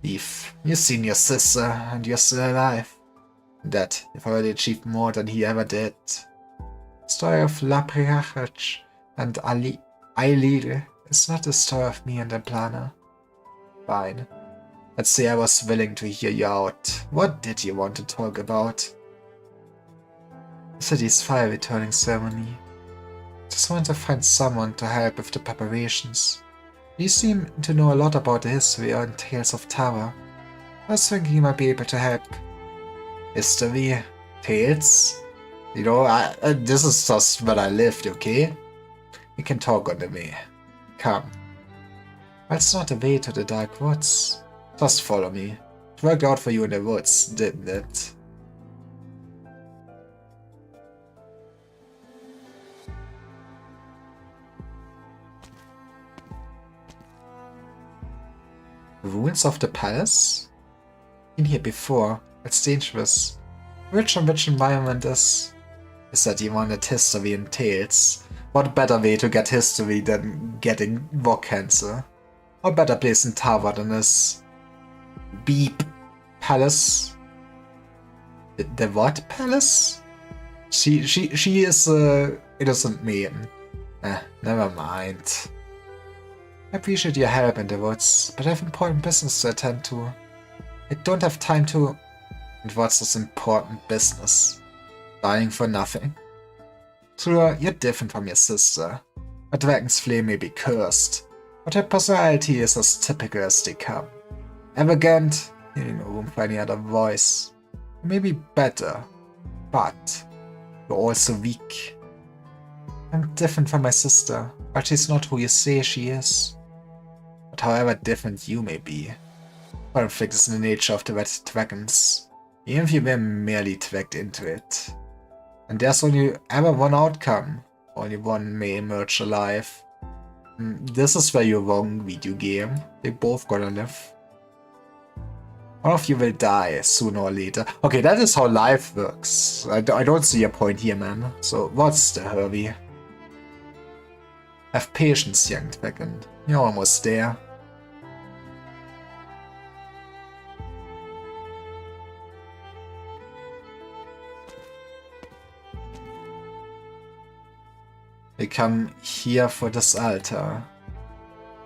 Eve, you've seen your sister, and you're still alive. That you've already achieved more than he ever did. The story of Lapriachach and Ailil is not the story of me and the planner. Fine. Let's say I was willing to hear you out. What did you want to talk about? The city's fire returning ceremony. Just want to find someone to help with the preparations. You seem to know a lot about the history and tales of Tara. I was thinking you might be able to help. History? Tales? You know, this is just where I lived, okay? We can talk on the way. Come. Well, it's not the way to the dark woods. Just follow me. It worked out for you in the woods, didn't it? Ruins of the palace? Been here before. It's dangerous. Which environment is that you wanted history and tales? What better way to get history than getting rock cancer? What better place in Tara than this Beep Palace? The what palace? She is a innocent maiden. Never mind. I appreciate your help in the woods, but I have important business to attend to. I don't have time to... And what's this important business? Dying for nothing? Sure, you're different from your sister. A dragon's flame may be cursed, but her personality is as typical as they come. Arrogant, leaving no room for any other voice. You may be better, but you're also weak. I'm different from my sister, but she's not who you say she is. But however different you may be, conflict is in the nature of the Red Dragons, even if you were merely dragged into it. And there's only ever one outcome, only one may emerge alive. This is where you're wrong, video game. They both gonna live. One of you will die sooner or later. Okay, that is how life works. I don't see a point here, man. So what's the hurry? Have patience, young dragon. You're almost there. We come here for this altar.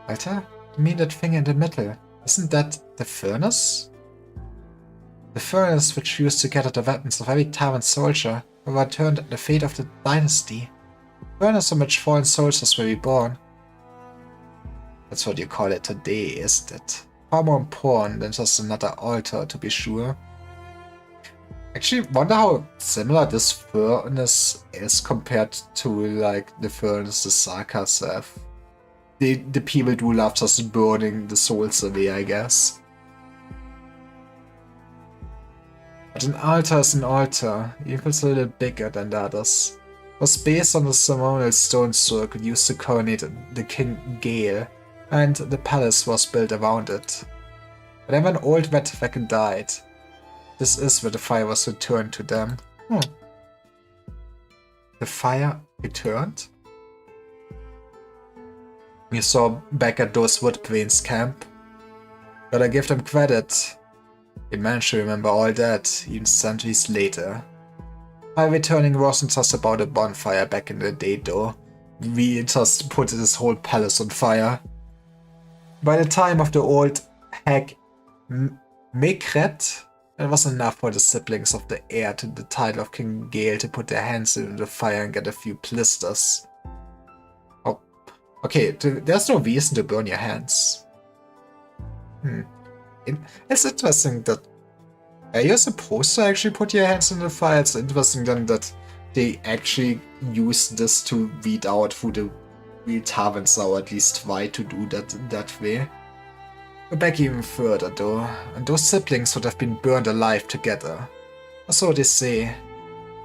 Altar? You mean that thing in the middle? Isn't that the furnace? The furnace which used to gather the weapons of every Tavern soldier overturned the fate of the dynasty. The furnace in which fallen soldiers will be born. That's what you call it today, isn't it? Far more important than just another altar, to be sure. Actually, wonder how similar this furnace is compared to, like, the furnace the Sarkas have. The people do love just burning the souls away, I guess. But an altar is an altar, even if it's a little bigger than the others. It was based on the ceremonial stone circle used to coronate the King Gale, and the palace was built around it. But then when old Vetvaken died, this is where the fire was returned to them. The fire returned? You saw back at those Woodbrains camp. Gotta give them credit. They managed to remember all that, even centuries later. Fire returning wasn't just about a bonfire back in the day though. We just put this whole palace on fire. By the time of the old hag Mekret, that was enough for the siblings of the heir to the title of King Gale to put their hands into the fire and get a few blisters. Oh, okay, there's no reason to burn your hands. It's interesting that you're supposed to actually put your hands in the fire. It's interesting then that they actually use this to weed out who the real taverns are, or at least try to do that way. Go back even further though, and those siblings would have been burned alive together. Or so they say.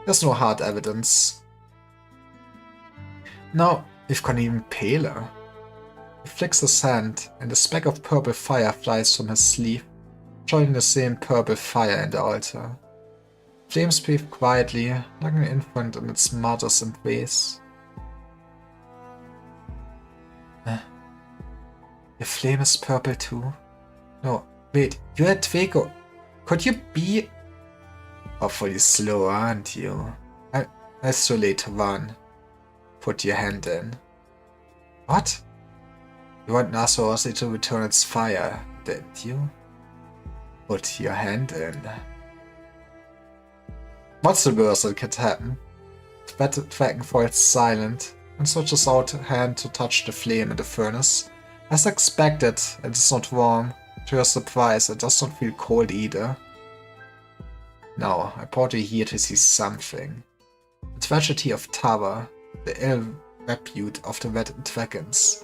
There's no hard evidence. Now, we've gone even paler. He flicks his hand, and a speck of purple fire flies from his sleeve, joining the same purple fire in the altar. Flames breathe quietly, like an infant in its mother's embrace. Your flame is purple too? No, wait, you're a Draco. Could you be awfully slow, aren't you? It's too late to run. Put your hand in. What? You want Nasorosi to return its fire, didn't you? Put your hand in. What's the worst that could happen? Vetvaken falls silent and stretches out a hand to touch the flame in the furnace. As expected, it is not warm. To your surprise, it does not feel cold either. Now, I brought you here to see something. The tragedy of Tava, the ill repute of the Vetvakens.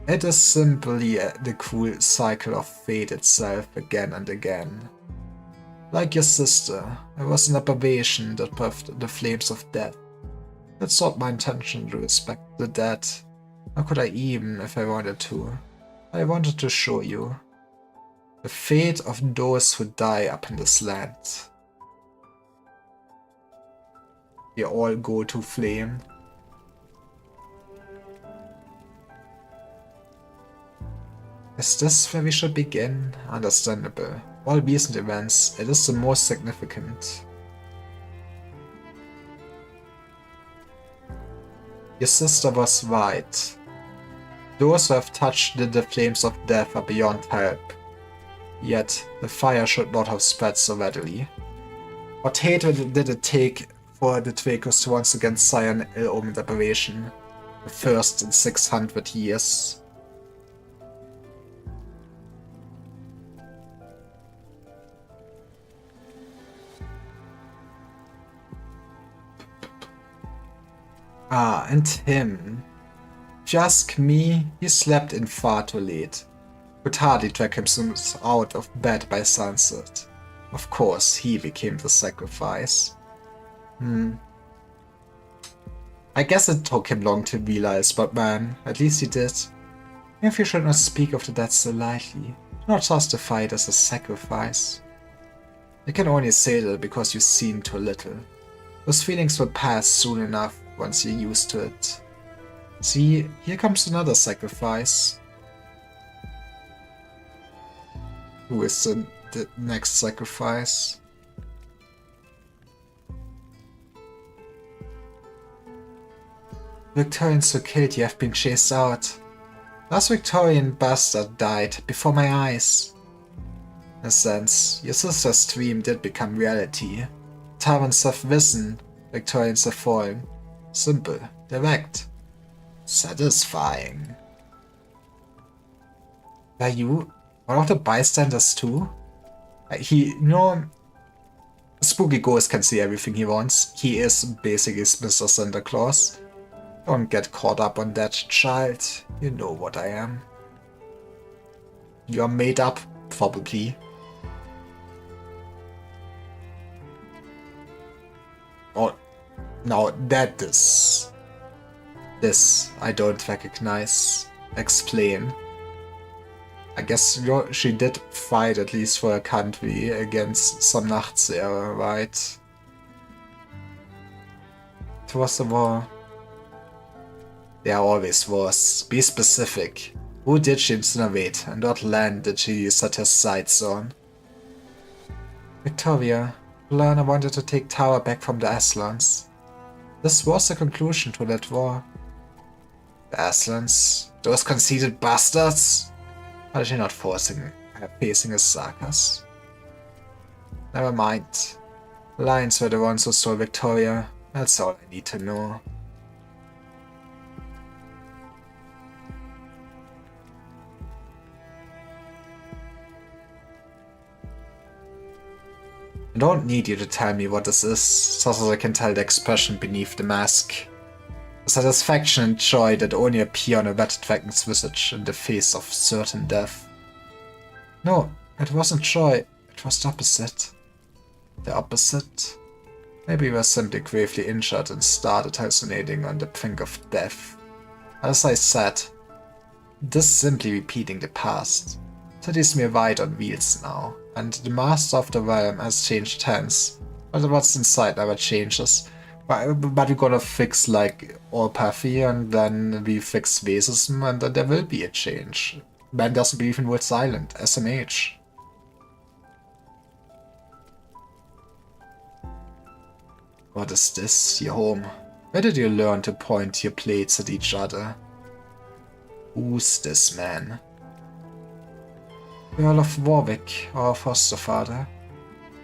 It is simply the cruel cycle of fate itself again and again. Like your sister, I was an aberration that birthed the flames of death. It's not my intention to respect the dead. How could I even if I wanted to? I wanted to show you the fate of those who die up in this land. We all go to flame. Is this where we should begin? Understandable. All recent events, it is the most significant. Your sister was right. Those who have touched the flames of death are beyond help. Yet, the fire should not have spread so readily. What hatred did it take for the Dracos to once again sire an ill-omened aberration? The first in 600 years. Ah, and him. If you ask me, he slept in far too late. Could hardly drag himself out of bed by sunset. Of course, he became the sacrifice. I guess it took him long to realize, but man, at least he did. If you should not speak of the dead so lightly, do not justify it as a sacrifice. You can only say that because you've seen too little. Those feelings will pass soon enough once you're used to it. See, here comes another sacrifice. Who is the next sacrifice? Victorians who killed you have been chased out. Last Victorian bastard died before my eyes. In a sense, your sister's dream did become reality. Tyrants have risen, Victorians have fallen. Simple, direct, satisfying. Were you one of the bystanders too? Spooky Ghost can see everything he wants. He is basically Mr. Santa Claus. Don't get caught up on that, child. You know what I am. You're made up, probably. Oh, now that is... This I don't recognize. Explain. I guess she did fight, at least for her country, against some Nachtseher, right? It was a war. There always was. Be specific. Who did she incinerate, and what land did she set her sights on? Victoria, Lana wanted to take Tower back from the Aslans. This was the conclusion to that war. The Aslans? Those conceited bastards? Why is she not facing a Sakas? Never mind. The Lions were the ones who stole Victoria. That's all I need to know. I don't need you to tell me what this is, so that I can tell the expression beneath the mask. The satisfaction and joy that only appear on a wet dragon's visage in the face of certain death. No, it wasn't joy, it was the opposite. The opposite? Maybe we were simply gravely injured and started hallucinating on the brink of death. As I said, this simply repeating the past. It is mere ride on wheels now, and the master of the realm has changed hands, but what's inside never changes. But we're gonna fix like orpathy, and then we fix Vesism, and then there will be a change. Man doesn't believe in words silent, SMH. What is this, your home? Where did you learn to point your blades at each other? Who's this man? Earl of Warwick, our foster father.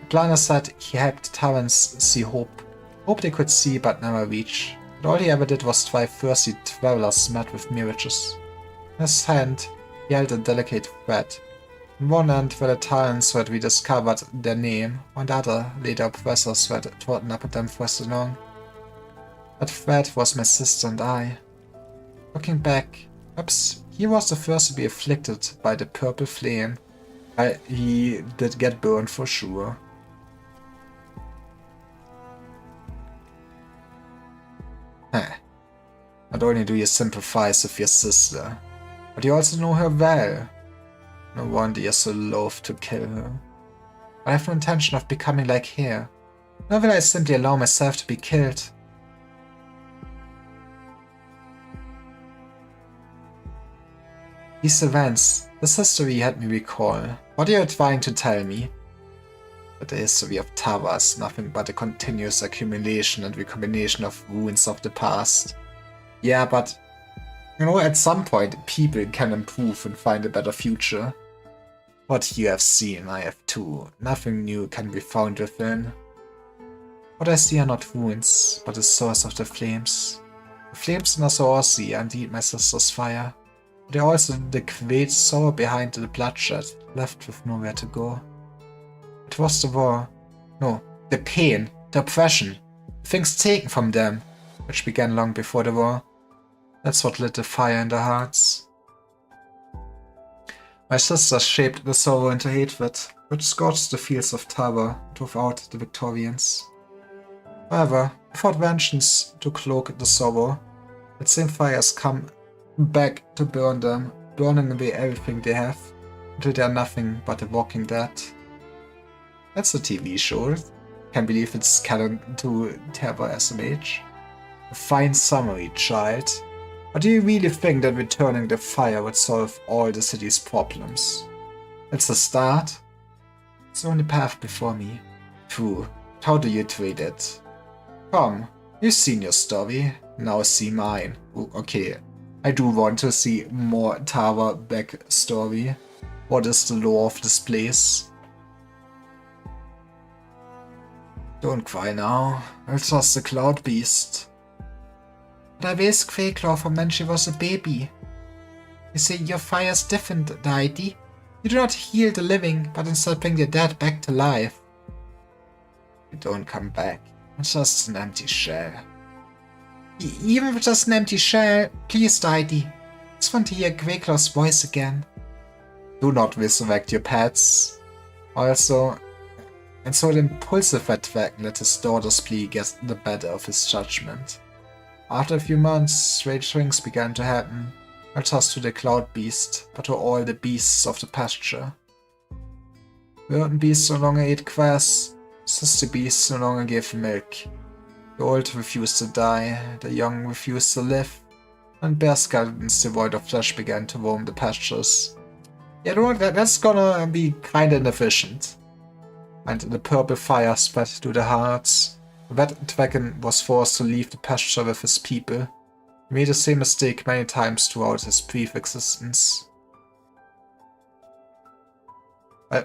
The planner said he helped Tyrants see hope. Hope they could see but never reach. And all he ever did was drive thirsty travelers mad with mirages. In his hand, he held a delicate thread. On one end were the Tyrants who had rediscovered their name, on the other lay the oppressors who had trodden up at them for so long. That thread was my sister and I. Looking back, perhaps he was the first to be afflicted by the purple flame. He did get burned for sure. Not only do you sympathize with your sister, but you also know her well. No wonder you're so loath to kill her. I have no intention of becoming like her. Nor will I simply allow myself to be killed. These events, this history had me recall. What are you trying to tell me? But the history of Tava is nothing but a continuous accumulation and recombination of ruins of the past. Yeah, but, you know, at some point people can improve and find a better future. What you have seen, I have too. Nothing new can be found within. What I see are not ruins, but the source of the flames. The flames in Asaorsi are indeed my sister's fire. But they are also the great sorrow behind the bloodshed, left with nowhere to go. It was the war. No, the pain, the oppression, things taken from them, which began long before the war. That's what lit the fire in their hearts. My sisters shaped the sorrow into hatred, which scorched the fields of Tava and drove out the Victorians. However, without vengeance to cloak the sorrow, that same fire has come back to burn them, burning away everything they have, until they are nothing but a walking dead. That's a TV show. Can't believe it's canon to Tava SMH. A fine summary, child. But do you really think that returning the fire would solve all the city's problems? It's a start. It's the only path before me. True. How do you treat it? Come, You've seen your story, now see mine. Ooh, okay, I do want to see more Tower backstory. What is the lore of this place? Don't cry now, it's just the Cloud Beast. But I raised Quakeclaw from when she was a baby. You see, your fire is different, deity. You do not heal the living, but instead bring the dead back to life. You don't come back. It's just an empty shell. Even if it's just an empty shell, please, deity. I just want to hear Quakeclaw's voice again. Do not resurrect your pets. Also, and so the impulsive red dragon let his daughter's plea get the better of his judgment. After a few months, strange things began to happen. Not just to the Cloud Beast, but to all the beasts of the pasture. Certain beasts no longer ate grass, sister beasts no longer gave milk. The old refused to die, the young refused to live, and bear skeletons devoid of flesh began to roam the pastures. Yeah, that's gonna be kinda inefficient. And the purple fire spread to the hearts. The red dragon was forced to leave the pasture with his people. He made the same mistake many times throughout his brief existence.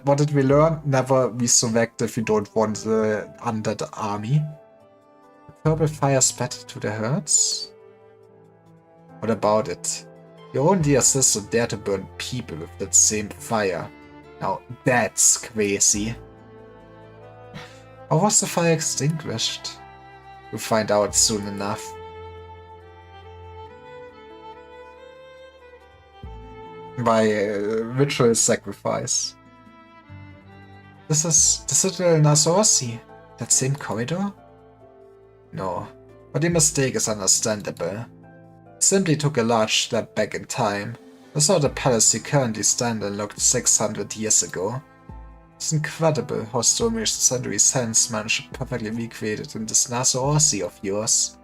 What did we learn? Never resurrect if you don't want the undead army. The purple fire spread to the herds? What about it? Your own dear sister dared to burn people with that same fire. Now that's crazy. Or was the fire extinguished? We'll find out soon enough. By ritual sacrifice. This is the Citadel Nasorsi. That same corridor? No, but the mistake is understandable. Simply took a large step back in time. That's how the palace you currently stand in looked 600 years ago. It's incredible how so many centuries hence managed to perfectly recreate it in this Nasorsi of yours.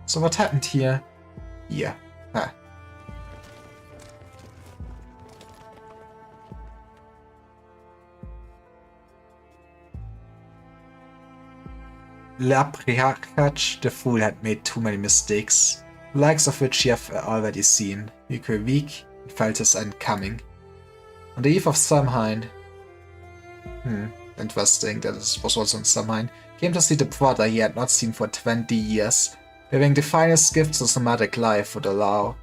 So what happened here? Here. Huh. Lapriakach, the fool, had made too many mistakes, the likes of which you have already seen. He grew weak, he felt his end coming. On the eve of Samhain, interesting that it was also on Samhain, came to see the brother he had not seen for 20 years, bearing the finest gifts a nomadic life would allow.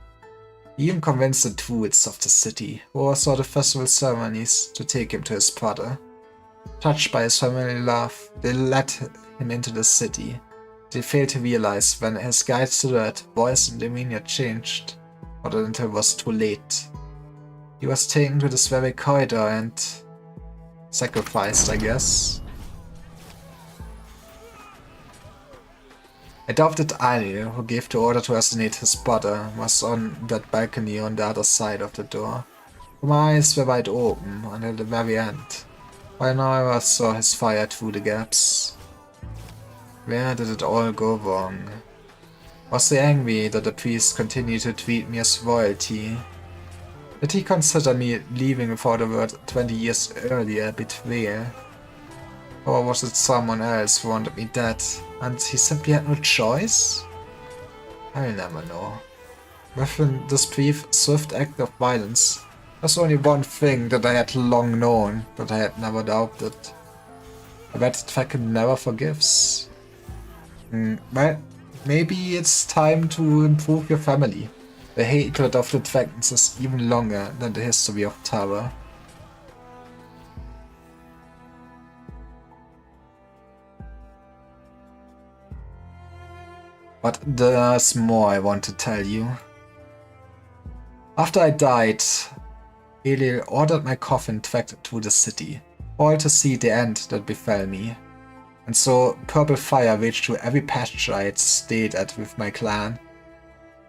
He even convinced the druids of the city, who oversaw the festival ceremonies, to take him to his brother. Touched by his family love, they led him into the city. They failed to realize when his guide stood, voice and demeanor changed, but until it was too late. He was taken to this very corridor and sacrificed, I guess. Adopted Ali, who gave the order to assassinate his brother, was on that balcony on the other side of the door. My eyes were wide open until the very end. By now I saw his fire through the gaps. Where did it all go wrong? Was he angry that the priest continued to treat me as royalty? Did he consider me leaving without a word 20 years earlier betrayal? Or was it someone else who wanted me dead, and he simply had no choice? I'll never know. Within this brief, swift act of violence, there's only one thing that I had long known, but I had never doubted. A red dragon never forgives. Well, maybe it's time to improve your family. The hatred of the dragons is even longer than the history of Tara. But there's more I want to tell you. After I died, Elil ordered my coffin dragged through the city, all to see the end that befell me. And so purple fire raged through every pasture I had stayed at with my clan.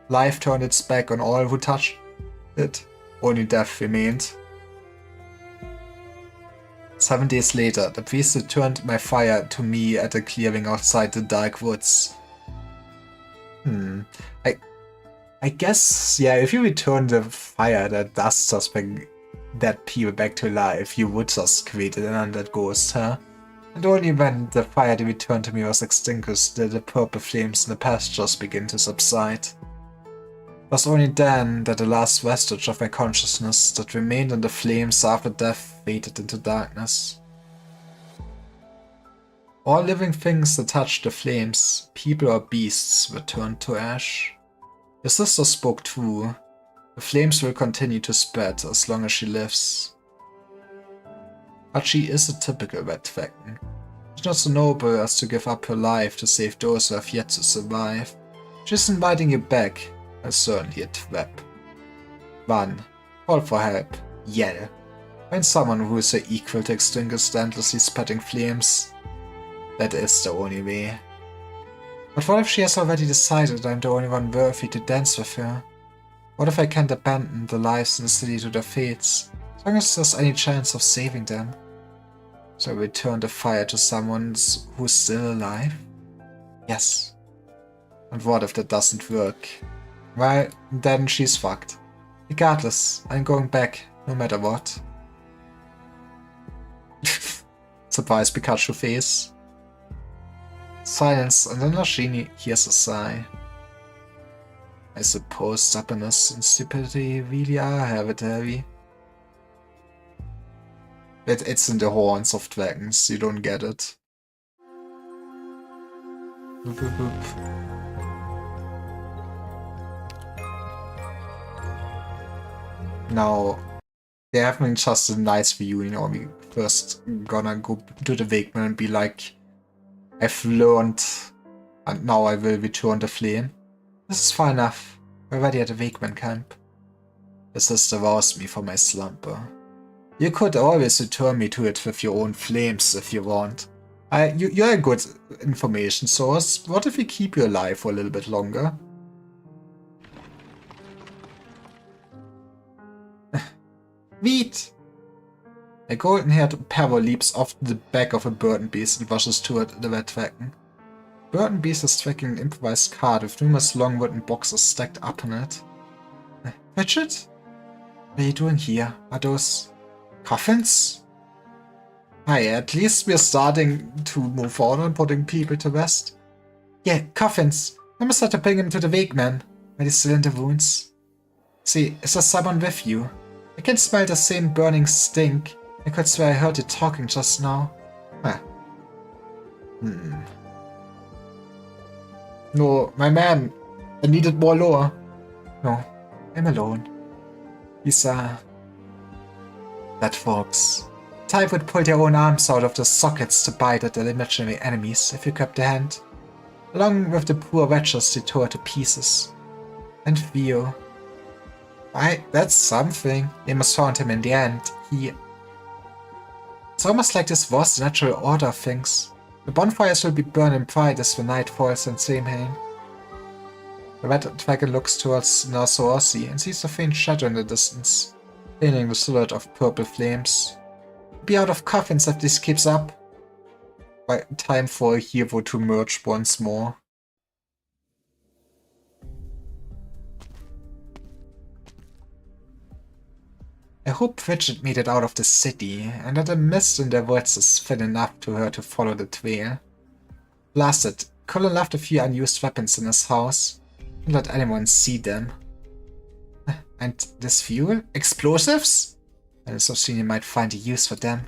Life turned its back on all who touched it, only death remained. 7 days later, the priest returned my fire to me at a clearing outside the dark woods. I guess, yeah, if you return the fire that does just bring dead people back to life, you would just create an undead ghost, huh? And only when the fire they returned to me was extinguished did the purple flames in the pastures begin to subside. It was only then that the last vestige of my consciousness that remained in the flames after death faded into darkness. All living things that touched the flames, people or beasts, were turned to ash. Your sister spoke true. The flames will continue to spread as long as she lives. But she is a typical Red Dragon. She's not so noble as to give up her life to save those who have yet to survive. She's inviting you back, and certainly a trap. Run. Call for help. Yell. Find someone who is her equal to extinguish the endlessly spreading flames. That is the only way. But what if she has already decided I'm the only one worthy to dance with her? What if I can't abandon the lives in the city to their fates, as long as there's any chance of saving them? So I return the fire to someone who's still alive? Yes. And what if that doesn't work? Well, then she's fucked. Regardless, I'm going back, no matter what. Surprised Pikachu face. Silence, and then Lashini hears a sigh. I suppose stubbornness and stupidity really are hereditary. It's in the horns of dragons, you don't get it. Now, they're having just a nice reunion, or we first gonna go to the Wegman and be like, I've learned, and now I will return the flame. This is far enough. We're already at the Wegman camp. Your sister roused me from my slumber. You could always return me to it with your own flames if you want. You're a good information source. What if we keep you alive for a little bit longer? Wheat! A golden-haired parrot leaps off the back of a burden beast and rushes toward the Red Dragon. Burden beast is tracking an improvised cart with numerous long wooden boxes stacked up on it. Richard? What are you doing here? Are those coffins? Hi, at least we're starting to move on and putting people to rest. Yeah, coffins. I must have to bring him to the Wegman. Are they still in the wounds? See, is there someone with you? I can smell the same burning stink. I could swear I heard you talking just now. Huh. No, my man. I needed more lore. No, I'm alone. He's, that fox. Type would pull their own arms out of the sockets to bite at their imaginary enemies if you grabbed their hand. Along with the poor wretches they tore to pieces. And Theo. Why, that's something. They must found him in the end. It's almost like this was the natural order of things. The bonfires will be burning bright as the night falls in Samhain. The Red Dragon looks towards Narsoorsi and sees a faint shadow in the distance, painting the silhouette of purple flames. Be out of coffins if this keeps up. Right, time for a hero to merge once more. I hope Bridget made it out of the city, and that the mist in their woods is thin enough to her to follow the trail. Blasted, Cullen left a few unused weapons in his house. Don't let anyone see them. And this fuel? Explosives? And Soshini might find a use for them.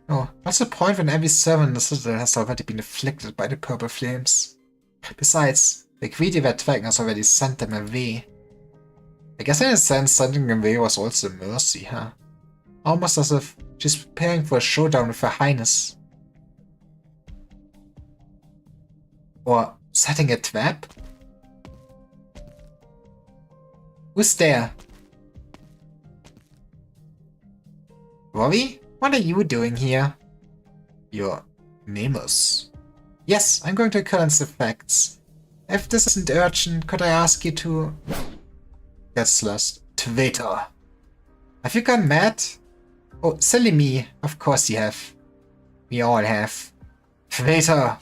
Oh, what's the point when every servant in the citadel has already been afflicted by the purple flames? Besides, the greedy Red Dragon has already sent them away. I guess in a sense, sending them away was also mercy, huh? Almost as if she's preparing for a showdown with Her Highness. Or setting a trap? Who's there? Rory? What are you doing here? You're Nemus. Yes, I'm going to Cullen's effects. If this isn't urgent, could I ask you to... Gets lost. Traitor. Have you gone mad? Oh, silly me. Of course you have. We all have. Traitor.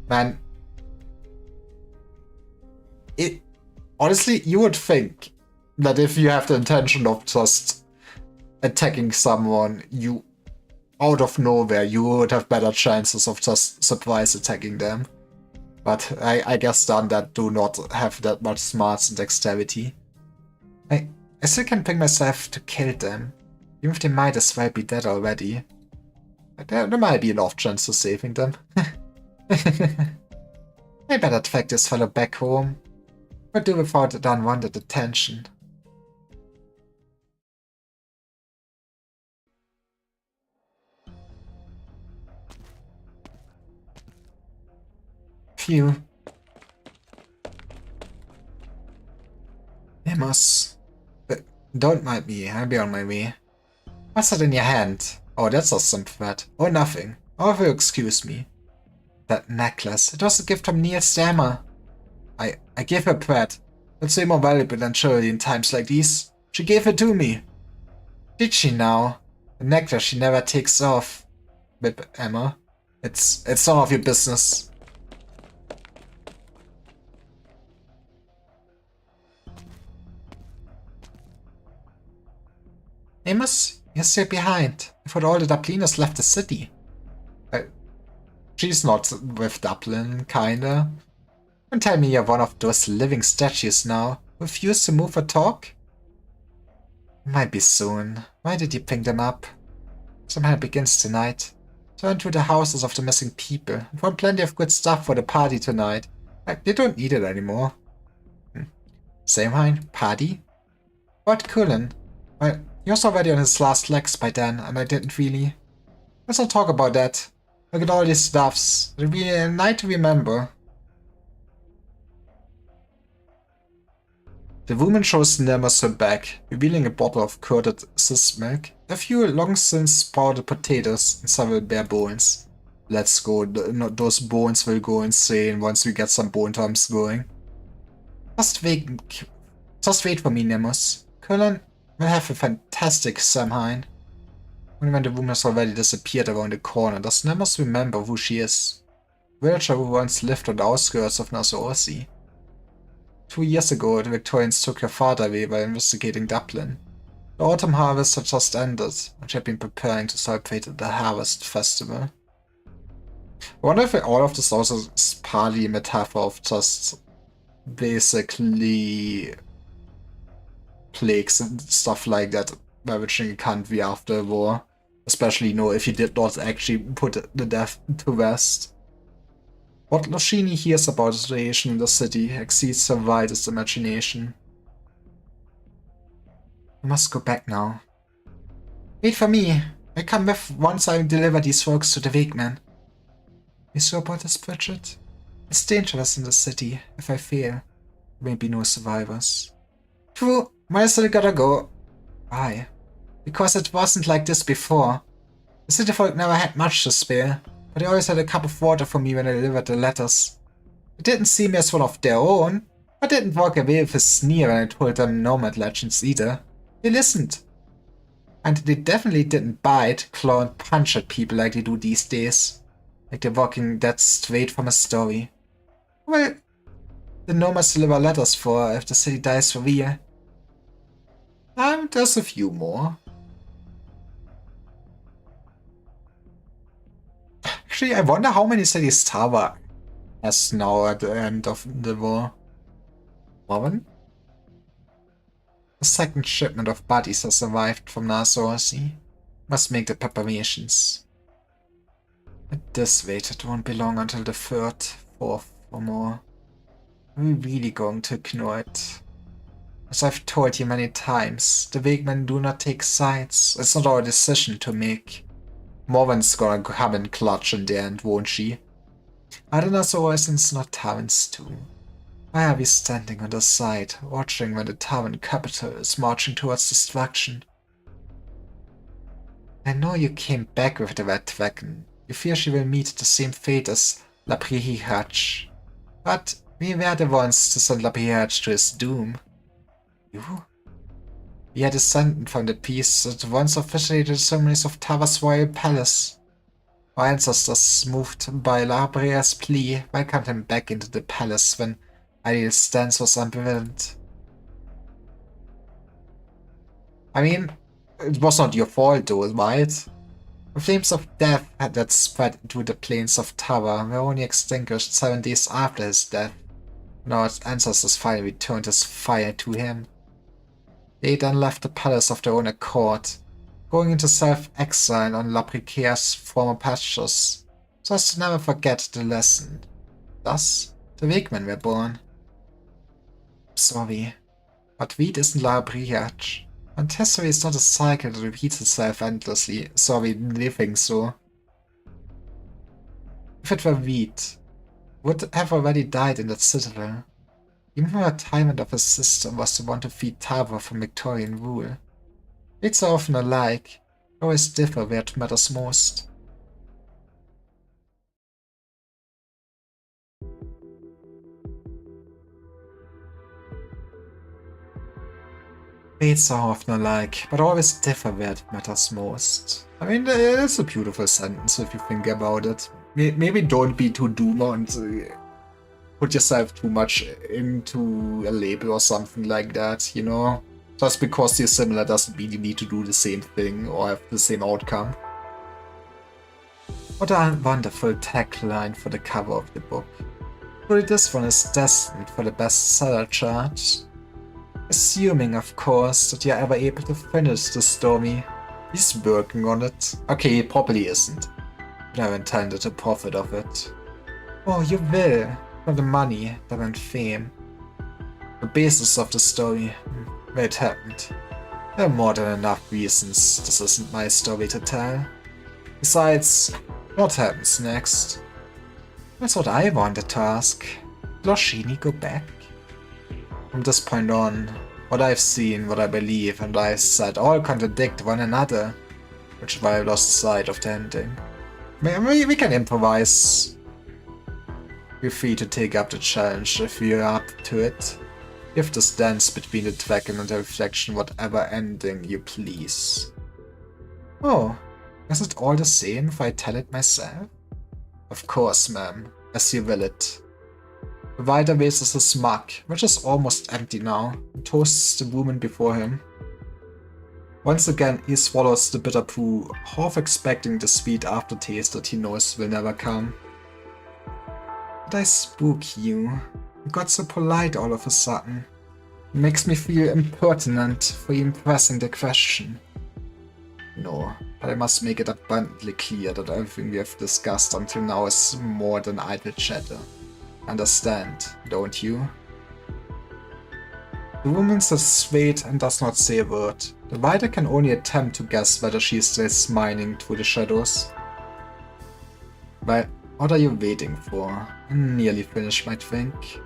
Man. Honestly, you would think that if you have the intention of just attacking someone, you out of nowhere, you would have better chances of just surprise attacking them. But I guess then that do not have that much smarts and dexterity. I still can bring myself to kill them, even if they might as well be dead already. There might be enough chance of saving them. I better track this fellow back home, but do without the unwanted attention. Phew. Amos. Don't mind me, I'll be on my way. What's that in your hand? Oh, that's not some threat. Oh, nothing. Oh, if you'll excuse me. That necklace. It was a gift from Neil Stammer. I gave her Pratt. It's way more valuable than jewelry in times like these. She gave it to me. Did she now? The necklace she never takes off. But Emma, it's none of your business. Amos, you're still behind. I thought all the Dubliners left the city. She's not with Dublin, kinda. Don't tell me you're one of those living statues now. Refuse to move or talk? Might be soon. Why did you pick them up? Somehow it begins tonight. Turn to the houses of the missing people. I found plenty of good stuff for the party tonight. They don't need it anymore. Samhain? Party? What Cullen? Well, he was already on his last legs by then, and I didn't really. Let's not talk about that. Look at all these stuffs. It'll be a night to remember. The woman shows Nemus her back, revealing a bottle of curded cis milk, a few long-since sprouted potatoes, and several bare bones. Let's go, those bones will go insane once we get some bone times going. Just wait for me, Nemus. Cullen will have a fantastic Samhain. Only when the woman has already disappeared around the corner does Nemus remember who she is. Villager who once lived on the outskirts of Nassau-Sea. 2 years ago, the Victorians took her father away while investigating Dublin. The autumn harvest had just ended, and she had been preparing to celebrate the Harvest Festival. I wonder if all of this also is partly a metaphor of just basically plagues and stuff like that ravaging a country after a war. Especially, if you did not actually put the death to rest. What Loshini hears about the situation in the city exceeds her widest imagination. I must go back now. Wait for me. I come with once I deliver these folks to the Wegman. You sure about this, Bridget? It's dangerous in the city. If I fail, there may be no survivors. True, but I still gotta go. Why? Because it wasn't like this before. The city folk never had much to spare, but they always had a cup of water for me when I delivered the letters. They didn't see me as one of their own, but didn't walk away with a sneer when I told them nomad legends either. They listened. And they definitely didn't bite, claw, and punch at people like they do these days. Like they're walking that straight from a story. Well, the nomads deliver letters for if the city dies for real. There's a few more. Actually, I wonder how many cities Tava has now at the end of the war. 1? The second shipment of bodies has arrived from Nassau-Sea. Must make the preparations. At this rate, it won't be long until the 3rd, 4th or more. Are we really going to ignore it? As I've told you many times, the Wegmen do not take sides. It's not our decision to make. Morven's gonna come in clutch in the end, won't she? Other Nassauians not Tavern's too. Why are we standing on the side, watching when the Tavern capital is marching towards destruction? I know you came back with the Red Dragon. You fear she will meet the same fate as Laprihach. But we were the ones to send Laprihach to his doom. You? We are descended from the peace that once officiated the ceremonies of Tava's royal palace. Our ancestors, moved by Labria's plea, welcomed him back into the palace when Ideal's stance was ambivalent. I mean, It was not your fault though, right? The flames of death that spread into the plains of Tara were only extinguished 7 days after his death. Now its ancestors finally returned his fire to him. They then left the palace of their own accord, going into self-exile on Labricaire's former pastures, so as to never forget the lesson. Thus, the Wegmen were born. Sorry, but wheat isn't Labriage, and history is not a cycle that repeats itself endlessly, sorry, living so. If it were wheat, would have already died in that citadel. Even her retirement of his sister was the one to feed Tava from Victorian rule. Fates are often alike, always differ where it matters most. Fates are often alike, but always differ where it matters most. I mean, it's a beautiful sentence if you think about it. Maybe don't be too doomer and put yourself too much into a label or something like that, you know? Just because you're similar doesn't mean you need to do the same thing or have the same outcome. What a wonderful tagline for the cover of the book. Surely this one is destined for the bestseller chart. Assuming, of course, that you're ever able to finish the story. He's working on it. Okay, he probably isn't. But I intended to profit of it. Oh, you will. For the money, and fame. The basis of the story. Where it happened. There are more than enough reasons this isn't my story to tell. Besides, what happens next? That's what I wanted to ask. Will Oshini go back? From this point on, what I've seen, what I believe, and I said all contradict one another, which is why I lost sight of the ending. We can improvise. Feel free to take up the challenge if you're up to it. Give this dance between the dragon and the reflection whatever ending you please. Oh, is it all the same if I tell it myself? Of course, ma'am, as you will it. The rider raises his mug, which is almost empty now, and toasts the woman before him. Once again, he swallows the bitter poo, half expecting the sweet aftertaste that he knows will never come. Did I spook you? You got so polite all of a sudden. It makes me feel impertinent for even pressing the question. No, but I must make it abundantly clear that everything we have discussed until now is more than idle chatter. Understand, don't you? The woman sits straight and does not say a word. The writer can only attempt to guess whether she is still smiling through the shadows. Well, what are you waiting for? I'm nearly finished my drink.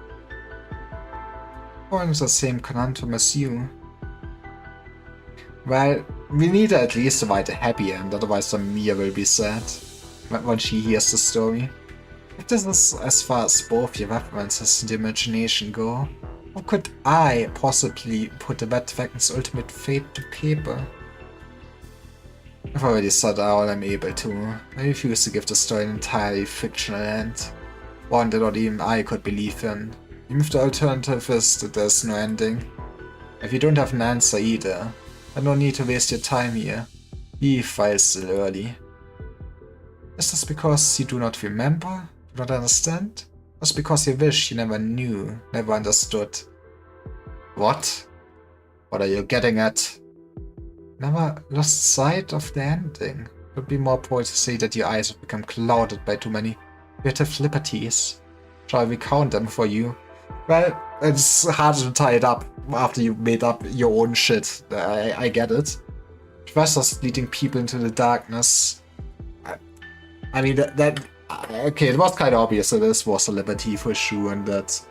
I'm in the same conundrum as you. Well, we need at least to write a happy end, otherwise the Mia will be sad when she hears the story. If this is as far as both your references and the imagination go, how could I possibly put the Red Dragon's ultimate fate to paper? I've already said all I'm able to. I refuse to give the story an entirely fictional end. One that not even I could believe in. Even if the alternative is that there's no ending. If you don't have an answer either, then no need to waste your time here. Leave while it's still early. Is this because you do not remember? Do not understand? Or is it because you wish you never knew, never understood? What? What are you getting at? Never lost sight of the ending. It would be more appropriate to say that your eyes have become clouded by too many creative liberties. Shall I recount them for you? Well, it's hard to tie it up after you made up your own shit. I get it. Professors leading people into the darkness. I mean, okay, it was kind of obvious that this was a liberty for sure, and that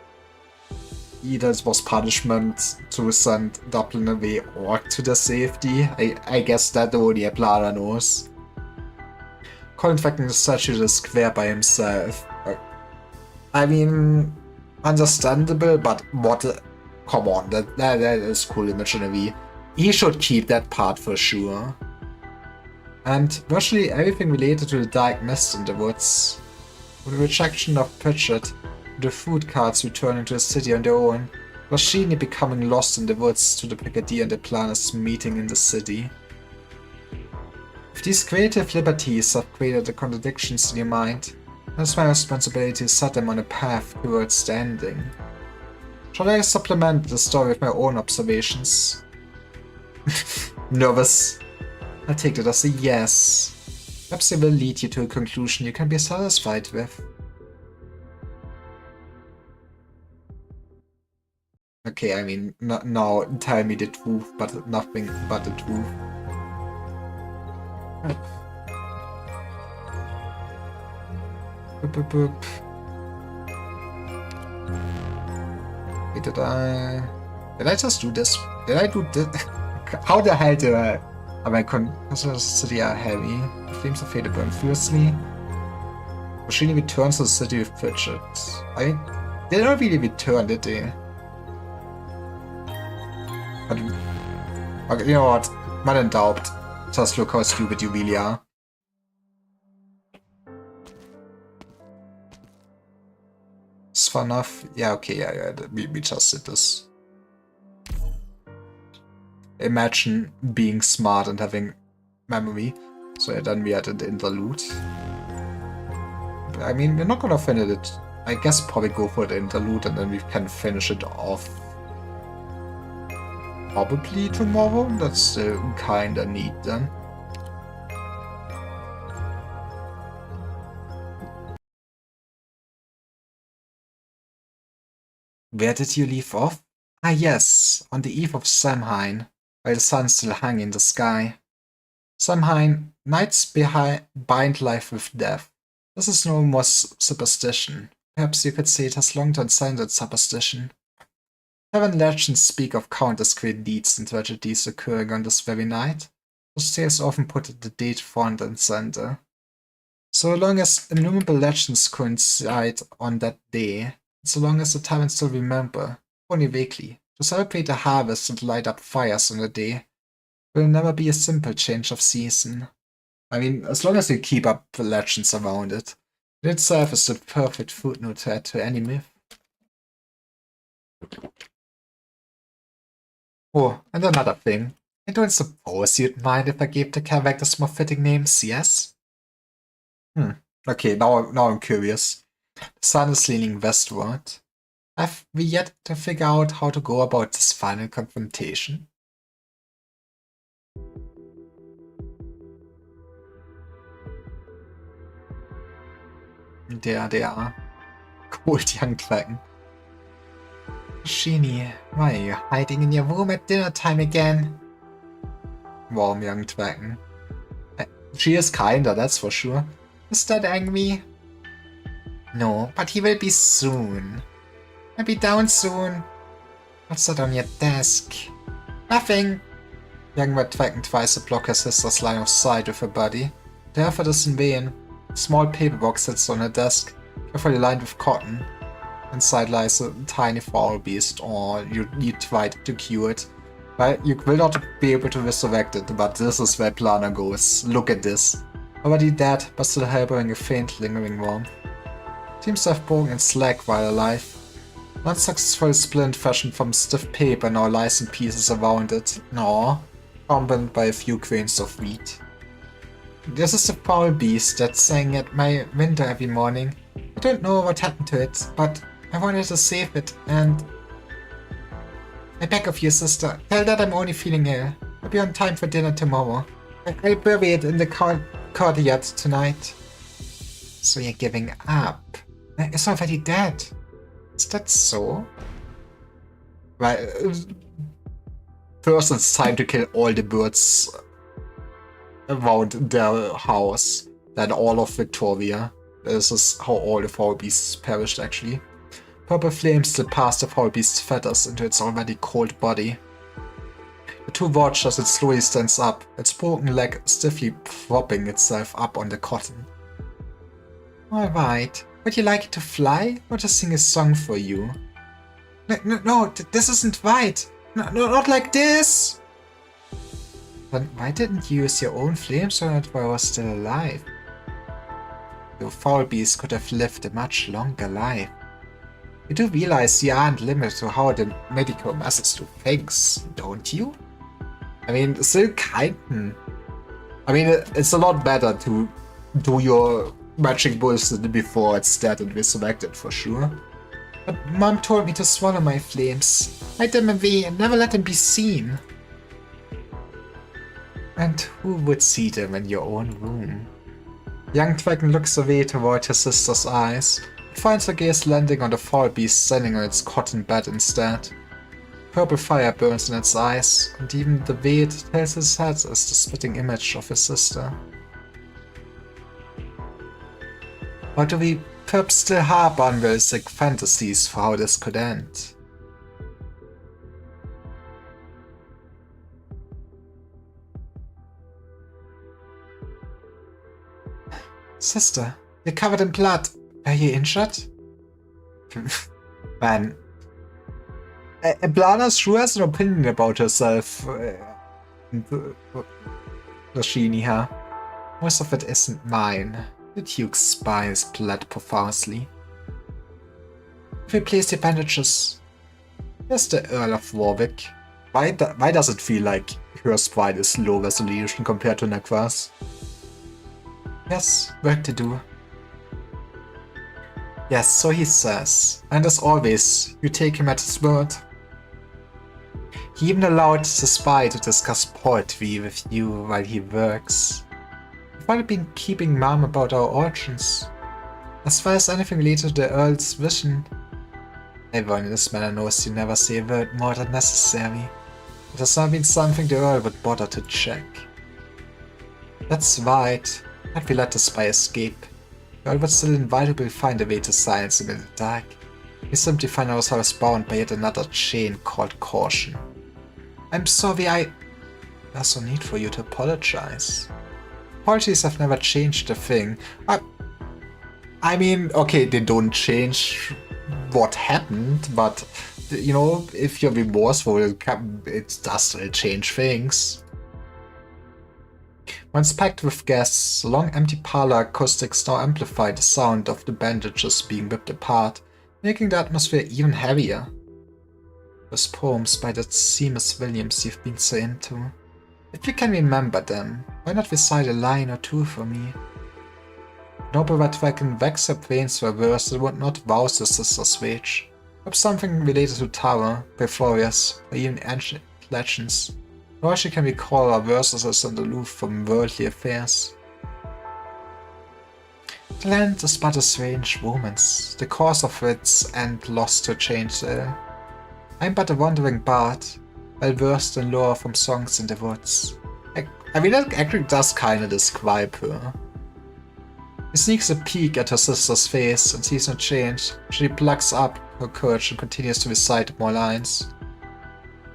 either it was punishment to send Dublin away or to their safety. I guess that only a Plana knows. Contacting the statue to the square by himself. I mean, understandable, but what? Come on, that is cool imaginary. He should keep that part for sure. And virtually everything related to the dark mist in the woods. With the rejection of Pritchard, the food carts returning to the city on their own, Rashini becoming lost in the woods to the Brigadier and the planners meeting in the city. If these creative liberties have created the contradictions in your mind, it's my responsibility to set them on a path towards the ending. Shall I supplement the story with my own observations? Nervous. I'll take that as a yes. Perhaps they will lead you to a conclusion you can be satisfied with. Okay, I mean, now tell me the truth, but nothing but the truth. Boop, boop, boop. Wait, did I just do this? Did I do this? How the hell did I... Am I city are heavy? The flames of fate burn fiercely. Roshini returns to the city with Pritchard. I mean, they don't really return, did they? But, okay, you know what? When in doubt, just look how stupid you really are. It's fun enough. Yeah, okay, yeah, we just did this. Imagine being smart and having memory. So then we had an interlude. I mean, we're not gonna finish it. I guess probably go for the interlude and then we can finish it off. Probably tomorrow? That's kinda neat then. Where did you leave off? Ah yes, on the eve of Samhain, while the sun still hung in the sky. Samhain, nights bind life with death. This is no more superstition. Perhaps you could say it has long transcended superstition. Heaven legends speak of countless great deeds and tragedies occurring on this very night. Those tales often put the date front and center. So long as innumerable legends coincide on that day, so long as the taverns still remember, only vaguely, to celebrate the harvest and light up fires on the day, will never be a simple change of season. I mean, as long as you keep up the legends around it, it itself is the perfect footnote to add to any myth. Oh, and another thing. I don't suppose you'd mind if I gave the characters more fitting names, yes? Okay, now I'm curious. The sun is leaning westward. Have we yet to figure out how to go about this final confrontation? There they are. Cold young dragon. Sheenie, why are you hiding in your room at dinner time again? Warm young dragon. She is kinder, that's for sure. Is that angry? No, but he will be soon. I'll be down soon. What's that on your desk? Nothing. Young red dragon tries to block her sister's line of sight with her body. The effort is in vain. A small paper box sits on her desk, carefully lined with cotton. Inside lies a tiny foul beast, or you tried to cure it. But you will not be able to resurrect it, but this is where Plana goes. Look at this. Already dead, but still harboring a faint lingering warmth. Seems to have broken its leg while alive. An unsuccessful splint fashioned from stiff paper now lies in pieces around it. No, accompanied by a few grains of wheat. This is the foul beast that's sang at my window every morning. I don't know what happened to it, but I wanted to save it, and... I beg of you, sister, tell that I'm only feeling ill. I'll be on time for dinner tomorrow. I'll bury it in the courtyard tonight. So you're giving up? It's already dead. Is that so? Right. First it's time to kill all the birds around their house. Then all of Victoria. This is how all the foul beasts perished, actually. Purple flames still pass the foul beast's feathers into its already cold body. The two watch as it slowly stands up, its broken leg stiffly propping itself up on the cotton. Alright, would you like it to fly, or to sing a song for you? No, this isn't right! No, not like this! Then why didn't you use your own flames on it while I was still alive? The foul beast could have lived a much longer life. You do realize you aren't limited to how the medical masses do things, don't you? I mean, still kind. I mean, it's a lot better to do your magic bullshit before it's dead and resurrected, for sure. But Mom told me to swallow my flames, hide them away, and never let them be seen. And who would see them in your own room? Young Dragon looks away toward his sister's eyes, but finds her gaze landing on the foul beast standing on its cotton bed instead. Purple fire burns in its eyes, and even the way it tells his head is the spitting image of his sister. Or do we perhaps still harbor unrealistic fantasies for how this could end? Sister, you're covered in blood. Are you injured? Man. Blana sure has an opinion about herself. Rashini, huh? Most of it isn't mine. The Duke's spine is bled profusely. If we place the bandages, there's the Earl of Warwick. Why does it feel like her spine is low resolution compared to Nekvar's? Yes, work to do. Yes, so he says. And as always, you take him at his word. He even allowed the spy to discuss poetry with you while he works. I've only been keeping mum about our origins. As far as anything related to the Earl's vision, everyone in this manor knows you never say a word more than necessary. It has not been something the Earl would bother to check. That's right. Had we let the spy escape, the Earl would still inevitably find a way to silence him in the dark. We simply find ourselves bound by yet another chain called caution. I'm sorry, there's no need for you to apologize. Apologies have never changed a thing. I mean, okay, they don't change what happened, but, you know, if you're remorseful, it does still change things. Once packed with guests, the long empty parlor acoustics now amplify the sound of the bandages being ripped apart, making the atmosphere even heavier. Those poems by that Seamus Williams you've been so into. If you can remember them, why not recite a line or two for me? Noble Red Dragon vex her brains for a verse that would not rouse the sister's rage. Perhaps something related to Tara, Beforius, or even ancient legends. Nor she can recall our verses as aloof from worldly affairs. The land is but a strange romance, the course of its end lost to change there. I'm but a wandering bard, well versed in lore from songs in the woods. I mean, that actually does kinda describe her. He sneaks a peek at her sister's face and sees no change. She plucks up her courage and continues to recite more lines.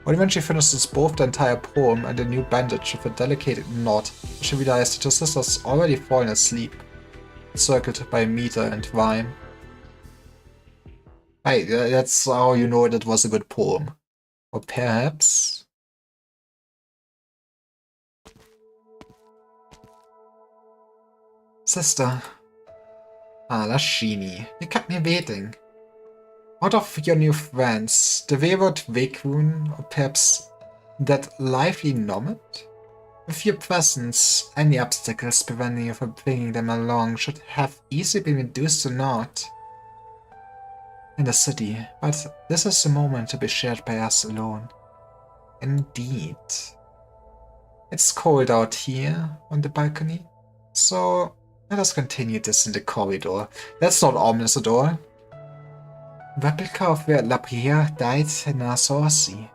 Only when she finishes both the entire poem and a new bandage with a delicate knot, she realizes that her sister's already fallen asleep, encircled by meter and rhyme. Hey, that's how you know that was a good poem. Or perhaps... Sister. Lashini, you kept me waiting. Out of your new friends, the wayward Vekun, or perhaps that lively nomad? With your presence, any obstacles preventing you from bringing them along should have easily been reduced to naught. In the city, but this is the moment to be shared by us alone. Indeed. It's cold out here on the balcony, so let us continue this in the corridor. That's not ominous at all. Replica of where Lapria died in Arsorsi.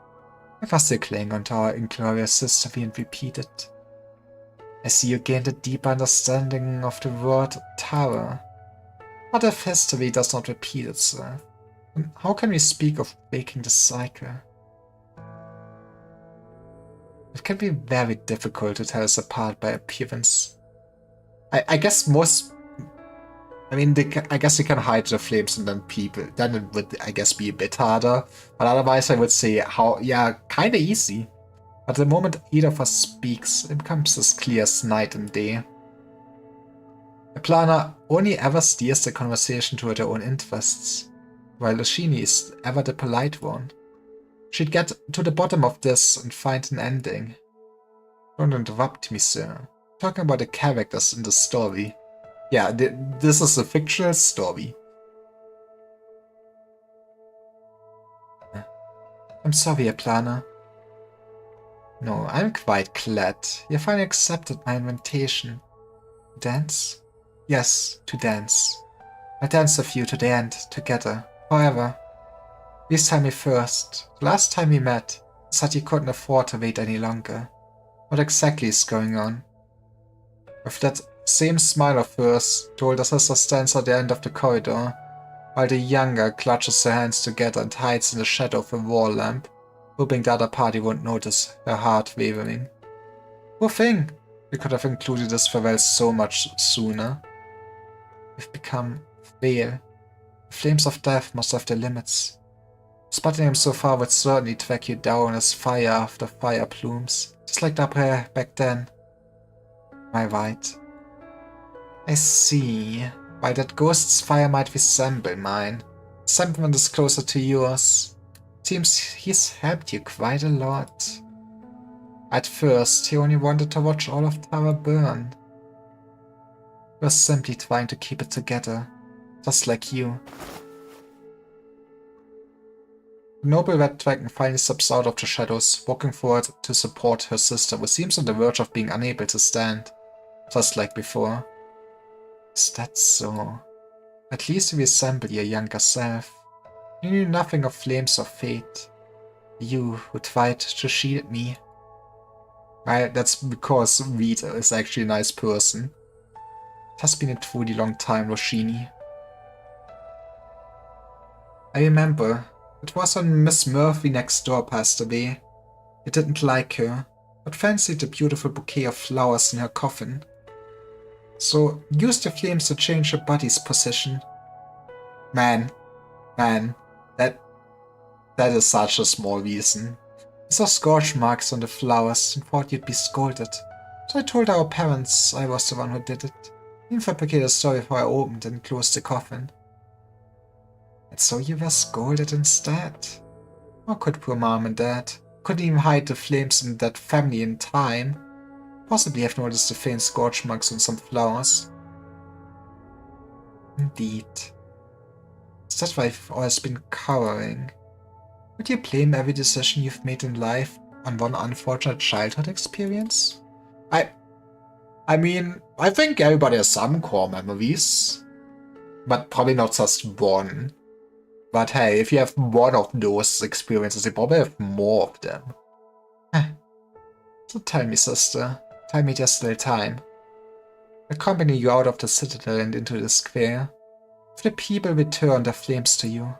I must still cling onto our inglorious history and repeat it. I see you gained a deep understanding of the word tower. What if history does not repeat itself? And how can we speak of breaking the cycle? It can be very difficult to tell us apart by appearance. I guess most... I mean, I guess you can hide the flames and then people. Then it would, I guess, be a bit harder. But otherwise, I would say, kinda easy. But the moment either of us speaks, it becomes as clear as night and day. The planner only ever steers the conversation toward her own interests, while Lushini is ever the polite one. She'd get to the bottom of this and find an ending. Don't interrupt me, sir. talking about the characters in the story. Yeah, this is a fictional story. I'm sorry, Aplana. No, I'm quite glad. You finally accepted my invitation. Dance? Yes, to dance. I'll dance with you to the end, together. However, please tell me first. The last time we met, you said you couldn't afford to wait any longer. What exactly is going on? With that same smile of hers, the older sister stands at the end of the corridor, while the younger clutches her hands together and hides in the shadow of a wall lamp, hoping the other party won't notice her heart wavering. Poor thing! We could have included this farewell so much sooner. We've become frail. The flames of death must have their limits. Spotting him so far would certainly track you down as fire after fire plumes, just like that prayer back then. Am I right? I see. Why that ghost's fire might resemble mine. Something is closer to yours. Seems he's helped you quite a lot. At first, he only wanted to watch all of Tara burn. He was simply trying to keep it together, just like you. The noble red dragon finally steps out of the shadows, walking forward to support her sister, who seems on the verge of being unable to stand, just like before. Is that so? At least you resemble your younger self. You knew nothing of flames or fate. You who tried to shield me. That's because Rita is actually a nice person. It has been a truly long time, Roshini. I remember. It was when Miss Murphy next door passed away. You didn't like her, but fancied the beautiful bouquet of flowers in her coffin. So used the flames to change your body's position. Man, that is such a small reason. I saw scorch marks on the flowers and thought you'd be scolded. So I told our parents I was the one who did it. Even fabricated a story how I opened and closed the coffin. And so you were scolded instead. How could poor mom and dad? Couldn't even hide the flames in that family in time. Possibly have noticed the faint scorch marks on some flowers. Indeed. Is that why you've always been cowering? Would you blame every decision you've made in life on one unfortunate childhood experience? I mean, I think everybody has some core memories. But probably not just one. But hey, if you have one of those experiences, you probably have more of them. So tell me, sister. Tell me there's still time. Accompany you out of the citadel and into the square. If the people return their flames to you,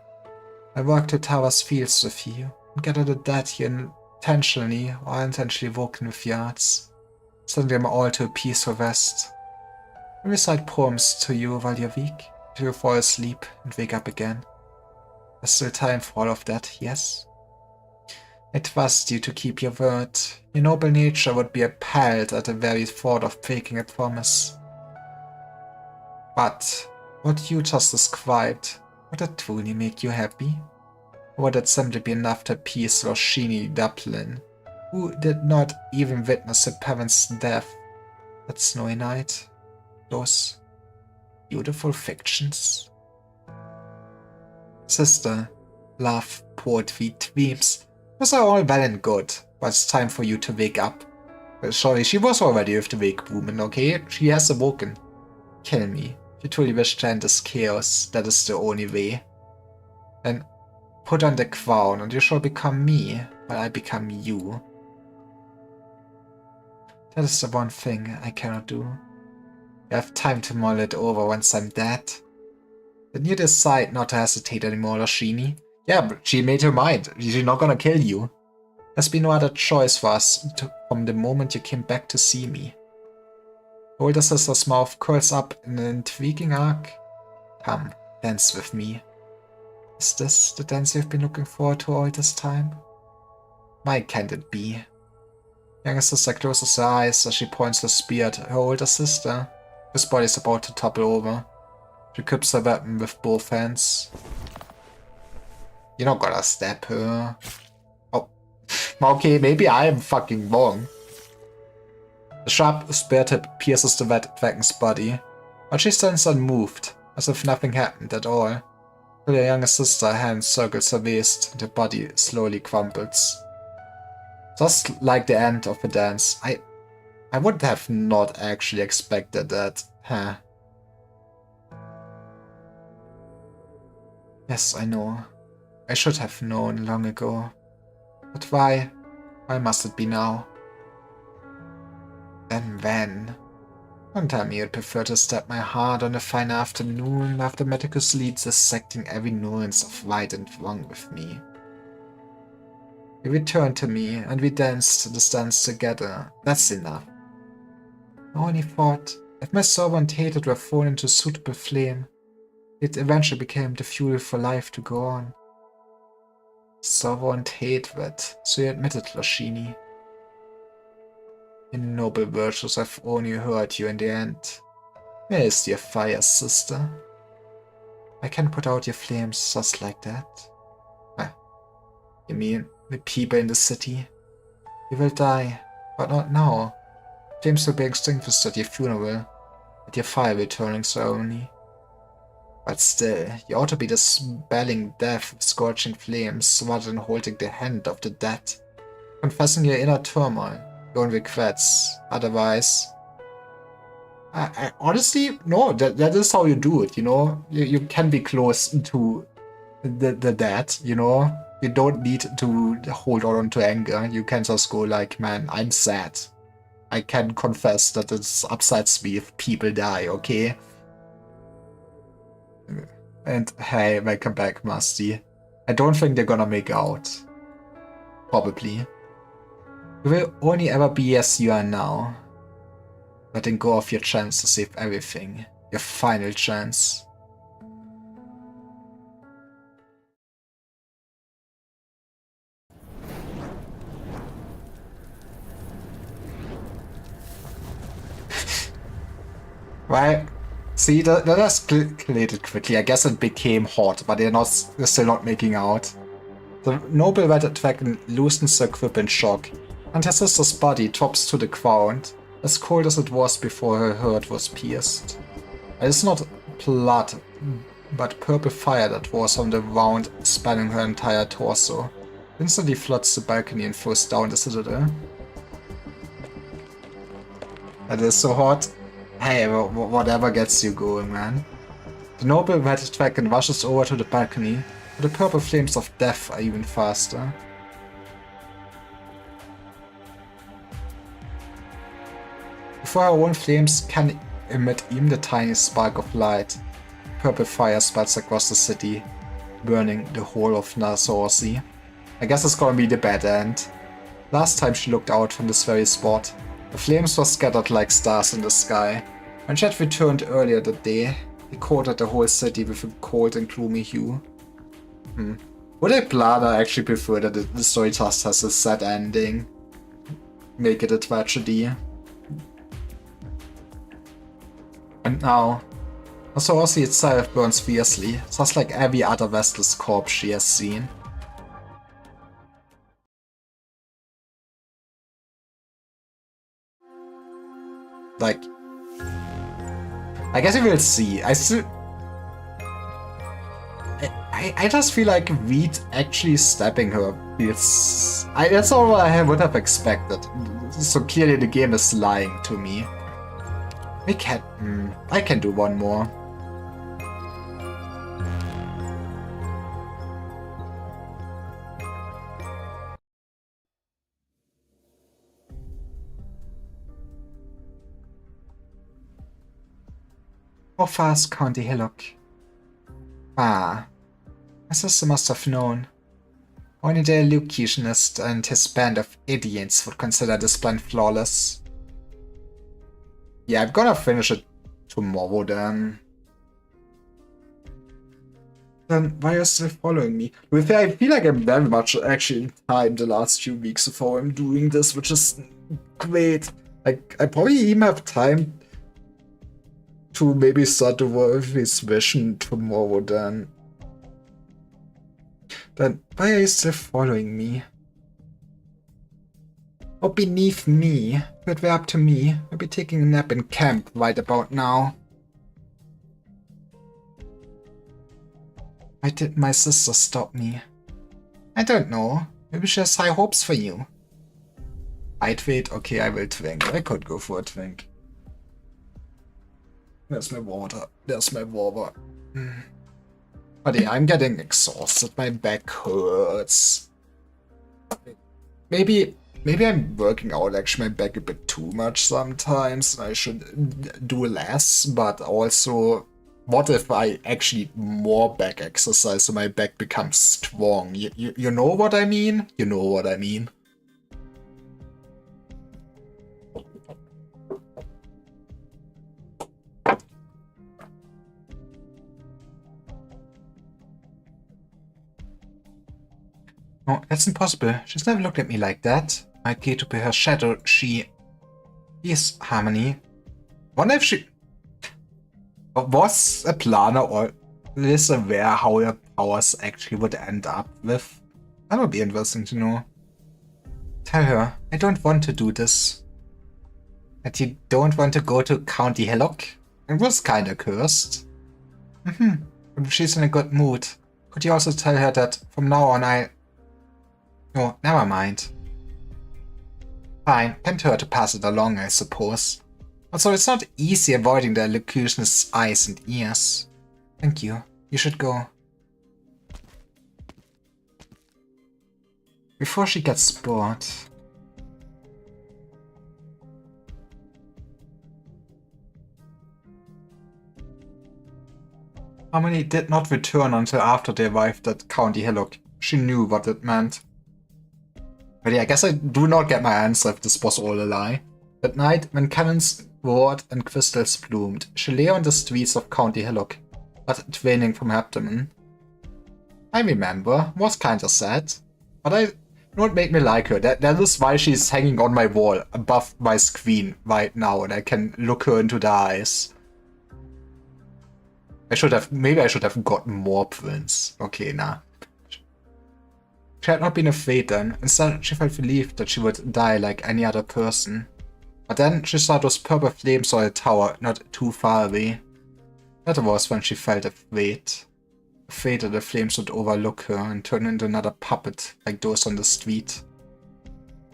I walk to Towers Fields with you, and gather the dead you intentionally or unintentionally woken with yards, sending them all to a peaceful rest. I recite poems to you while you're weak, till you fall asleep and wake up again. There's still time for all of that, yes? I trust you to keep your word. Your noble nature would be appalled at the very thought of breaking a promise. But what you just described, would that truly make you happy? Or would that simply be enough to appease Roshini Dublin, who did not even witness her parents' death that snowy night? Those beautiful fictions. Sister, love, poetry, dreams, those are all well and good, but it's time for you to wake up. Well, sorry, she was already with the wake woman, okay? She has awoken. Kill me. If you truly wish to end this chaos, that is the only way. Then put on the crown, and you shall become me, while I become you. That is the one thing I cannot do. You have time to mull it over once I'm dead. Then you decide not to hesitate anymore, Roshini. Yeah, but she made her mind. She's not gonna kill you. There's been no other choice for us from the moment you came back to see me. The older sister's mouth curls up in an intriguing arc. Come, dance with me. Is this the dance you've been looking forward to all this time? Why can't it be? Younger sister closes her eyes as she points the spear at her older sister, whose body is about to topple over. She grips her weapon with both hands. You're not gonna stab her. Oh, okay, maybe I am fucking wrong. The sharp spear tip pierces the wet dragon's body, but she stands unmoved, as if nothing happened at all. Till her younger sister's hand circles her waist, and her body slowly crumbles. Just like the end of the dance, I would have not actually expected that, huh? Yes, I know. I should have known long ago. But why? Why must it be now? Then when? Don't tell me you'd prefer to stab my heart on a fine afternoon after medical sleep dissecting every nuance of right and wrong with me. You returned to me, and we danced this dance together. That's enough. I only thought, if my sorrow and hatred were thrown into suitable flame, it eventually became the fuel for life to go on. Sorrow and hatred, so you admitted, Lashini. In noble virtues have only hurt you in the end. Where is your fire, sister? I can put out your flames just like that. You mean the people in the city? You will die, but not now. Flames will be extinguished at your funeral, at your fire returning ceremony. But still, you ought to be dispelling death with scorching flames rather than holding the hand of the dead, confessing your inner turmoil, your own regrets. Otherwise, I honestly, no, that is how you do it, you know? You can be close to the dead, you know? You don't need to hold on to anger. You can just go like, man, I'm sad. I can confess that it upsets me if people die, okay? And hey, welcome back, Musty. I don't think they're gonna make out. Probably. You will only ever be as you are now. Letting go of your chance to save everything. Your final chance. Right? See, that escalated quickly. I guess it became hot, but they're still not making out. The noble red dragon loosens her grip in shock, and her sister's body drops to the ground, as cold as it was before her heart was pierced. It is not blood, but purple fire that was on the wound spanning her entire torso. It instantly floods the balcony and throws down the citadel. That is so hot. Hey, whatever gets you going, man. The noble red dragon rushes over to the balcony, but the purple flames of death are even faster. Before her own flames can emit even the tiniest spark of light, purple fire spreads across the city, burning the whole of Narsausi. I guess it's gonna be the bad end. Last time she looked out from this very spot, the flames were scattered like stars in the sky. When she had returned earlier that day, he coated the whole city with a cold and gloomy hue. Would a Plana actually prefer that the story just has a sad ending? Make it a tragedy? And now, Narsausi itself burns fiercely, just like every other vessel's corpse she has seen. Like, I guess we will see. I just feel like Reed actually stabbing her feels... that's all I would have expected. So clearly the game is lying to me. We can... I can do one more. How fast County Hillock? Ah, my sister must have known. Only the illusionist and his band of idiots would consider this plan flawless. Yeah, I'm gonna finish it tomorrow then. Then why are you still following me? With I feel like I'm very much actually in time the last few weeks of how I'm doing this, which is great. Like, I probably even have time to maybe start the Wolfie's vision tomorrow then. Then why are you still following me? or beneath me. If it were up to me, I'd be taking a nap in camp right about now. Why did my sister stop me? I don't know. Maybe she has high hopes for you. I'd wait. Okay, I will drink. I could go for a drink. There's my water. There's my water. But yeah, I'm getting exhausted. My back hurts. Maybe I'm working out actually my back a bit too much sometimes. I should do less, but also, what if I actually more back exercise so my back becomes strong? You know what I mean? You know what I mean. Oh, that's impossible. She's never looked at me like that. Might care to be her shadow. Yes, Harmony. Wonder if she was a planner or is aware how her powers actually would end up with. That would be interesting to know. Tell her, I don't want to do this. That you don't want to go to County Hillock? It was kinda cursed. But if she's in a good mood, could you also tell her that from now on Oh, never mind. Fine, tell her to pass it along, I suppose. Also, it's not easy avoiding the elocutionist's eyes and ears. Thank you. You should go. Before she gets bored. Harmony did not return until after they arrived at County Hillock. She knew what it meant. But yeah, I guess I do not get my answer if this was all a lie. That night, when cannons roared and crystals bloomed, she lay on the streets of County Hillock, blood draining from her abdomen. I remember, was kinda sad. But you know what made me like her? That is why she's hanging on my wall, above my screen right now, and I can look her into the eyes. Maybe I should have gotten more prints. Okay, nah. She had not been afraid then. Instead, she felt relieved that she would die like any other person. But then she saw those purple flames on a tower not too far away. That was when she felt afraid. Afraid that the flames would overlook her and turn into another puppet like those on the street.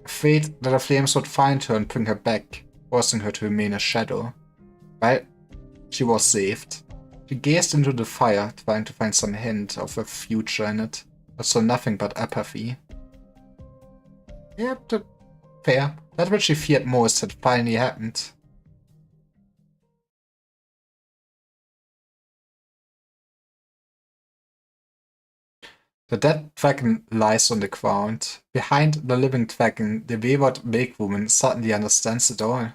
Afraid that the flames would find her and bring her back, forcing her to remain a shadow. Well, she was saved. She gazed into the fire, trying to find some hint of a future in it. But saw nothing but apathy. Yep, fair. That which she feared most had finally happened. The dead dragon lies on the ground. Behind the living dragon, the wayward wake woman suddenly understands it all.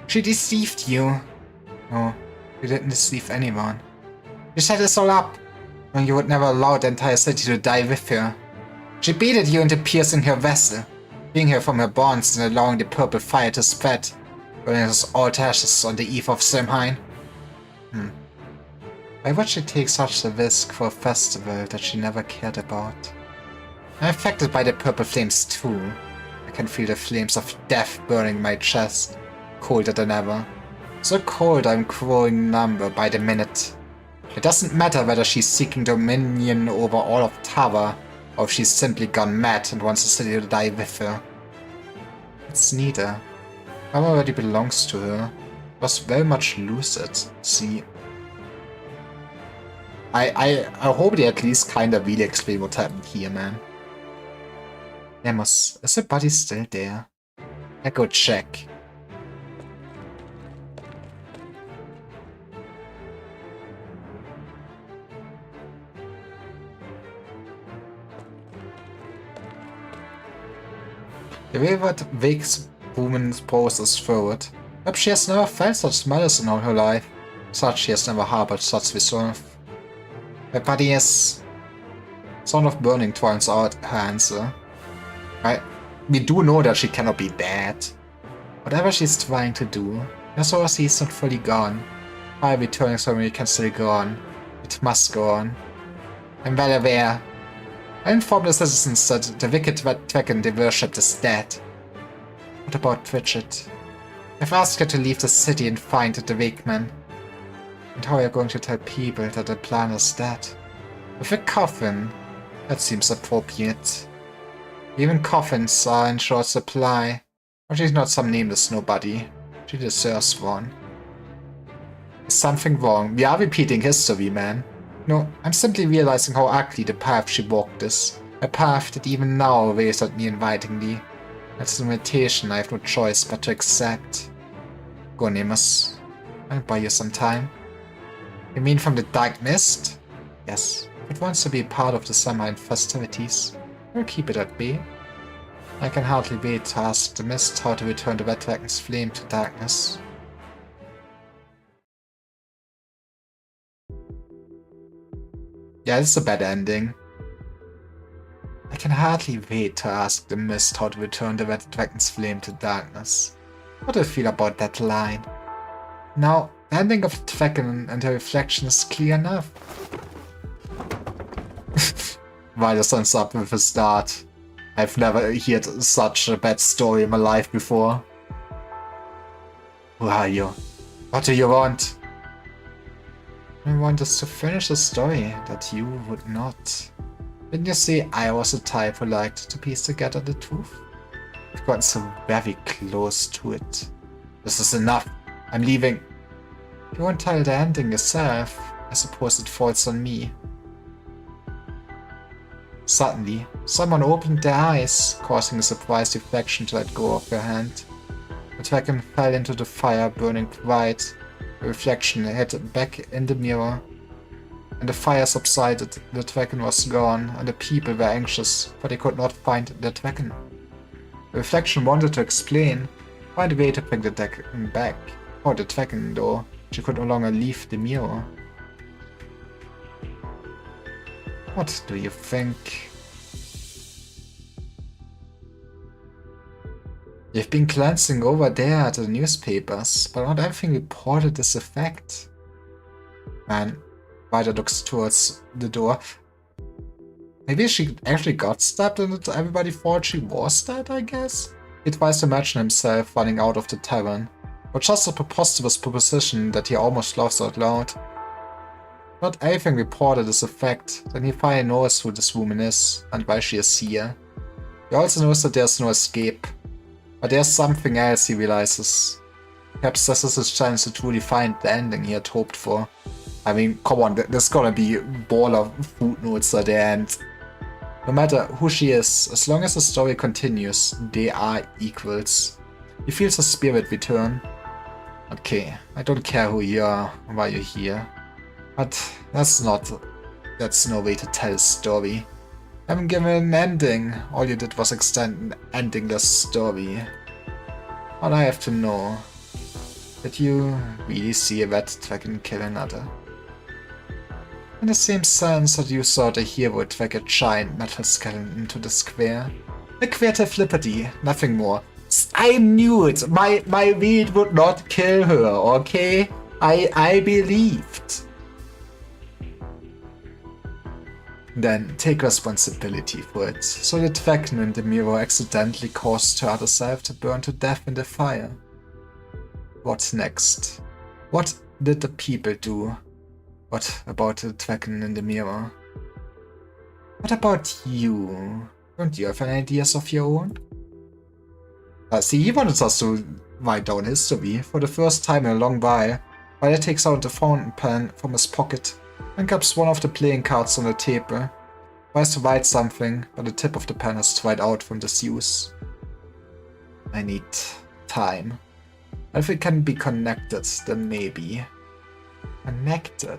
She deceived you. No, you didn't deceive anyone. You set us all up, when you would never allow the entire city to die with her. She baited you into piercing her vessel, freeing her from her bonds and allowing the purple fire to spread, burning us all to ashes on the eve of Samhain. Why would she take such a risk for a festival that she never cared about? I'm affected by the purple flames too. I can feel the flames of death burning my chest. Colder than ever. So cold I'm growing number by the minute. It doesn't matter whether she's seeking dominion over all of Tava, or if she's simply gone mad and wants the city to die with her. It's neither. Power already belongs to her. It was very much lucid, see. I hope they at least kinda really explain what happened here, man. Nemos, is her body still there? I go check. The wayward wakes woman's poses forward. Perhaps she has never felt such malice in all her life. Such she has never harbored such resolve. Her body is... Sound of burning turns out her answer. We do know that she cannot be dead. Whatever she's trying to do, Yasuo is not fully gone. Fire returning ceremony can still go on. It must go on. I'm well aware. I informed the citizens that the wicked dragon they worshipped is dead. What about Bridget? I've asked her to leave the city and find the Wakeman. And how are you going to tell people that the plan is dead? With a coffin, that seems appropriate. Even coffins are in short supply. But she's not some nameless nobody. She deserves one. Is something wrong? We are repeating history, man. No, I'm simply realizing how ugly the path she walked is. A path that even now waves at me invitingly. That's an invitation I have no choice but to accept. Go, Nemus. I'll buy you some time. You mean from the dark mist? Yes. If it wants to be part of the Samhain festivities, we'll keep it at bay. I can hardly wait to ask the mist how to return the Red Dragon's flame to darkness. Yeah, it's a bad ending. I can hardly wait to ask the mist how to return the Red Dragon's flame to darkness. What do you feel about that line? Now, the ending of the dragon and her reflection is clear enough. Why this ends up with a start? I've never heard such a bad story in my life before. Who are you? What do you want? I want us to finish the story that you would not. Didn't you say I was the type who liked to piece together the truth? We've gotten so very close to it. This is enough. I'm leaving. If you won't tell the ending yourself, I suppose it falls on me. Suddenly, someone opened their eyes, causing a surprised reflection to let go of her hand. The dragon fell into the fire, burning bright. The reflection hid back in the mirror. And the fire subsided, the dragon was gone, and the people were anxious, for they could not find the dragon. The reflection wanted to explain, find a way to bring the dragon back. How the dragon, though, she could no longer leave the mirror. What do you think? You've been glancing over there at the newspapers, but not everything reported this effect. Man, Ryder looks towards the door. Maybe she actually got stabbed and everybody thought she was dead, I guess? He tries to imagine himself running out of the tavern, but just a preposterous proposition that he almost laughs out loud. Not everything reported is a fact, then he finally knows who this woman is, and why she is here. He also knows that there's no escape. But there's something else he realizes. Perhaps this is his chance to truly find the ending he had hoped for. I mean, come on, there's gonna be baller footnotes at the end. No matter who she is, as long as the story continues, they are equals. He feels her spirit return. Okay, I don't care who you are, or why you're here. But that's no way to tell a story. I haven't given an ending, all you did was extend an endingless story. All I have to know, that you really see a red dragon kill another. In the same sense that you saw the hero drag a giant metal skeleton into the square. A creative liberty, nothing more. I knew it! My read would not kill her, okay? I believed. Then take responsibility for it, so the dragon in the mirror accidentally caused her other self to burn to death in the fire. What next? What did the people do? What about the dragon in the mirror? What about you? Don't you have any ideas of your own? See, he wanted us to write down history for the first time in a long while. Ryder takes out the fountain pen from his pocket and grabs one of the playing cards on the table. Tries to write something, but the tip of the pen has dried out from disuse. I need time. If it can be connected, then maybe. Connected?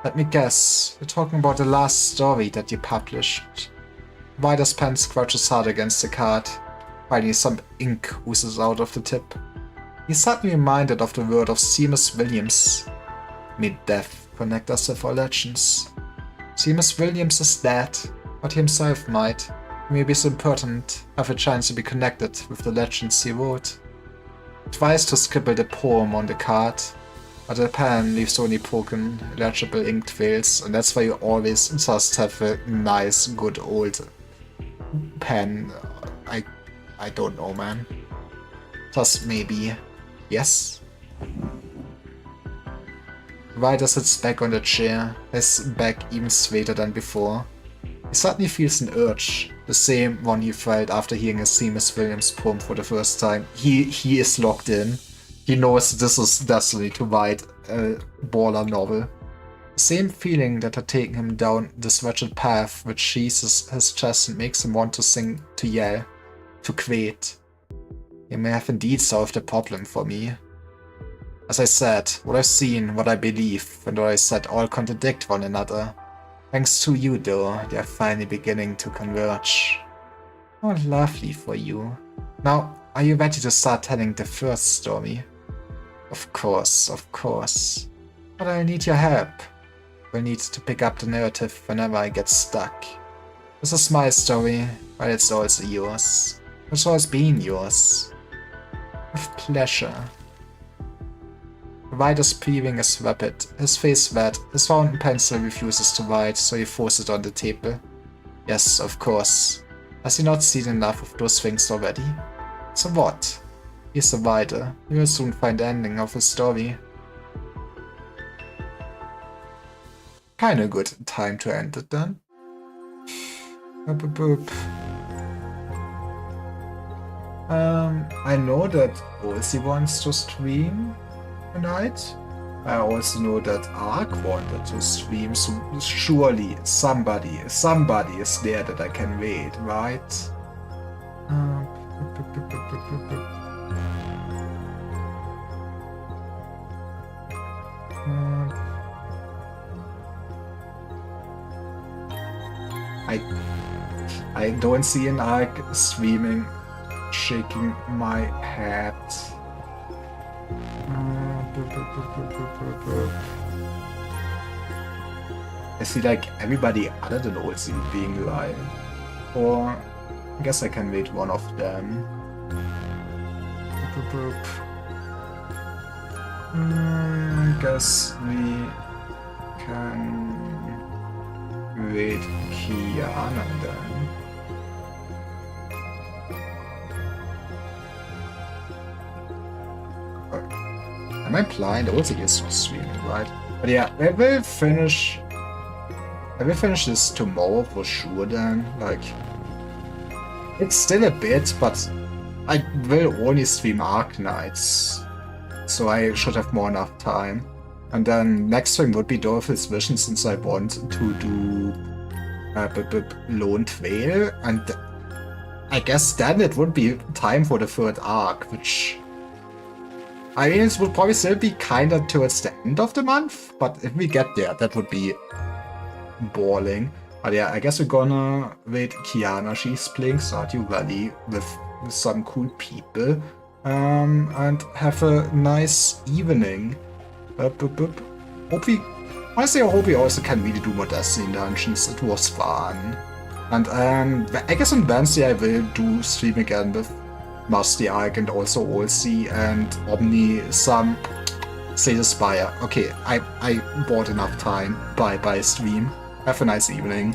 Let me guess, you're talking about the last story that you published. Ryder's pen scratches hard against the card. Finally, some ink oozes out of the tip. He's suddenly reminded of the word of Seamus Williams. May death connect us with our legends. Seamus Williams is dead, but he himself might. He may be so important, have a chance to be connected with the legends he wrote. He tries to scribble the poem on the card. But the pen leaves only broken, illegible ink trails, and that's why you always just have a nice, good old pen. I don't know, man. Just maybe. Yes? Ryder sits back on the chair, his back even straighter than before. He suddenly feels an urge, the same one he felt after hearing a Seamus Williams poem for the first time. He is locked in. He knows this is destiny to write a baller novel. The same feeling that had taken him down this wretched path which seizes his chest and makes him want to sing, to yell, to quake. He may have indeed solved the problem for me. As I said, what I've seen, what I believe, and what I said all contradict one another. Thanks to you, though, they are finally beginning to converge. Oh, lovely for you. Now, are you ready to start telling the first story? Of course, of course. But I need your help. We'll need to pick up the narrative whenever I get stuck. This is my story, but it's also yours. It's always been yours. With pleasure. The writer's breathing is rapid, his face red, his fountain pencil refuses to write, so he forces it on the table. Yes, of course. Has he not seen enough of those things already? So what? He's a writer. He will soon find the ending of his story. Kinda good time to end it then. Boop, boop, boop. I know that Olsey wants to stream tonight. I also know that Ark wanted to stream, so surely somebody is there that I can raid, right? I don't see an Ark streaming, shaking my head. I see like everybody other than Olsey being live. Or I guess I can wait one of them. I guess we can wait Kiana then. Am I blind? Olsey is streaming, right? But yeah, I will finish this tomorrow for sure then. Like, it's still a bit, but I will only stream Ark nights. So I should have more enough time. And then next stream would be Dorothy's Vision, since I want to do Lone Trail. And I guess then it would be time for the third arc, which... I mean, it would probably still be kinda towards the end of the month, but if we get there, that would be balling. But yeah, I guess we're gonna wait Kiana. She's playing Stardew Valley with some cool people, and have a nice evening. Honestly, I hope we also can really do more Destiny dungeons. It was fun. And I guess on Wednesday I will do stream again with Musty Ike and also Olsey and Omni some Slay the Spire. Okay, I bought enough time. Bye stream. Have a nice evening.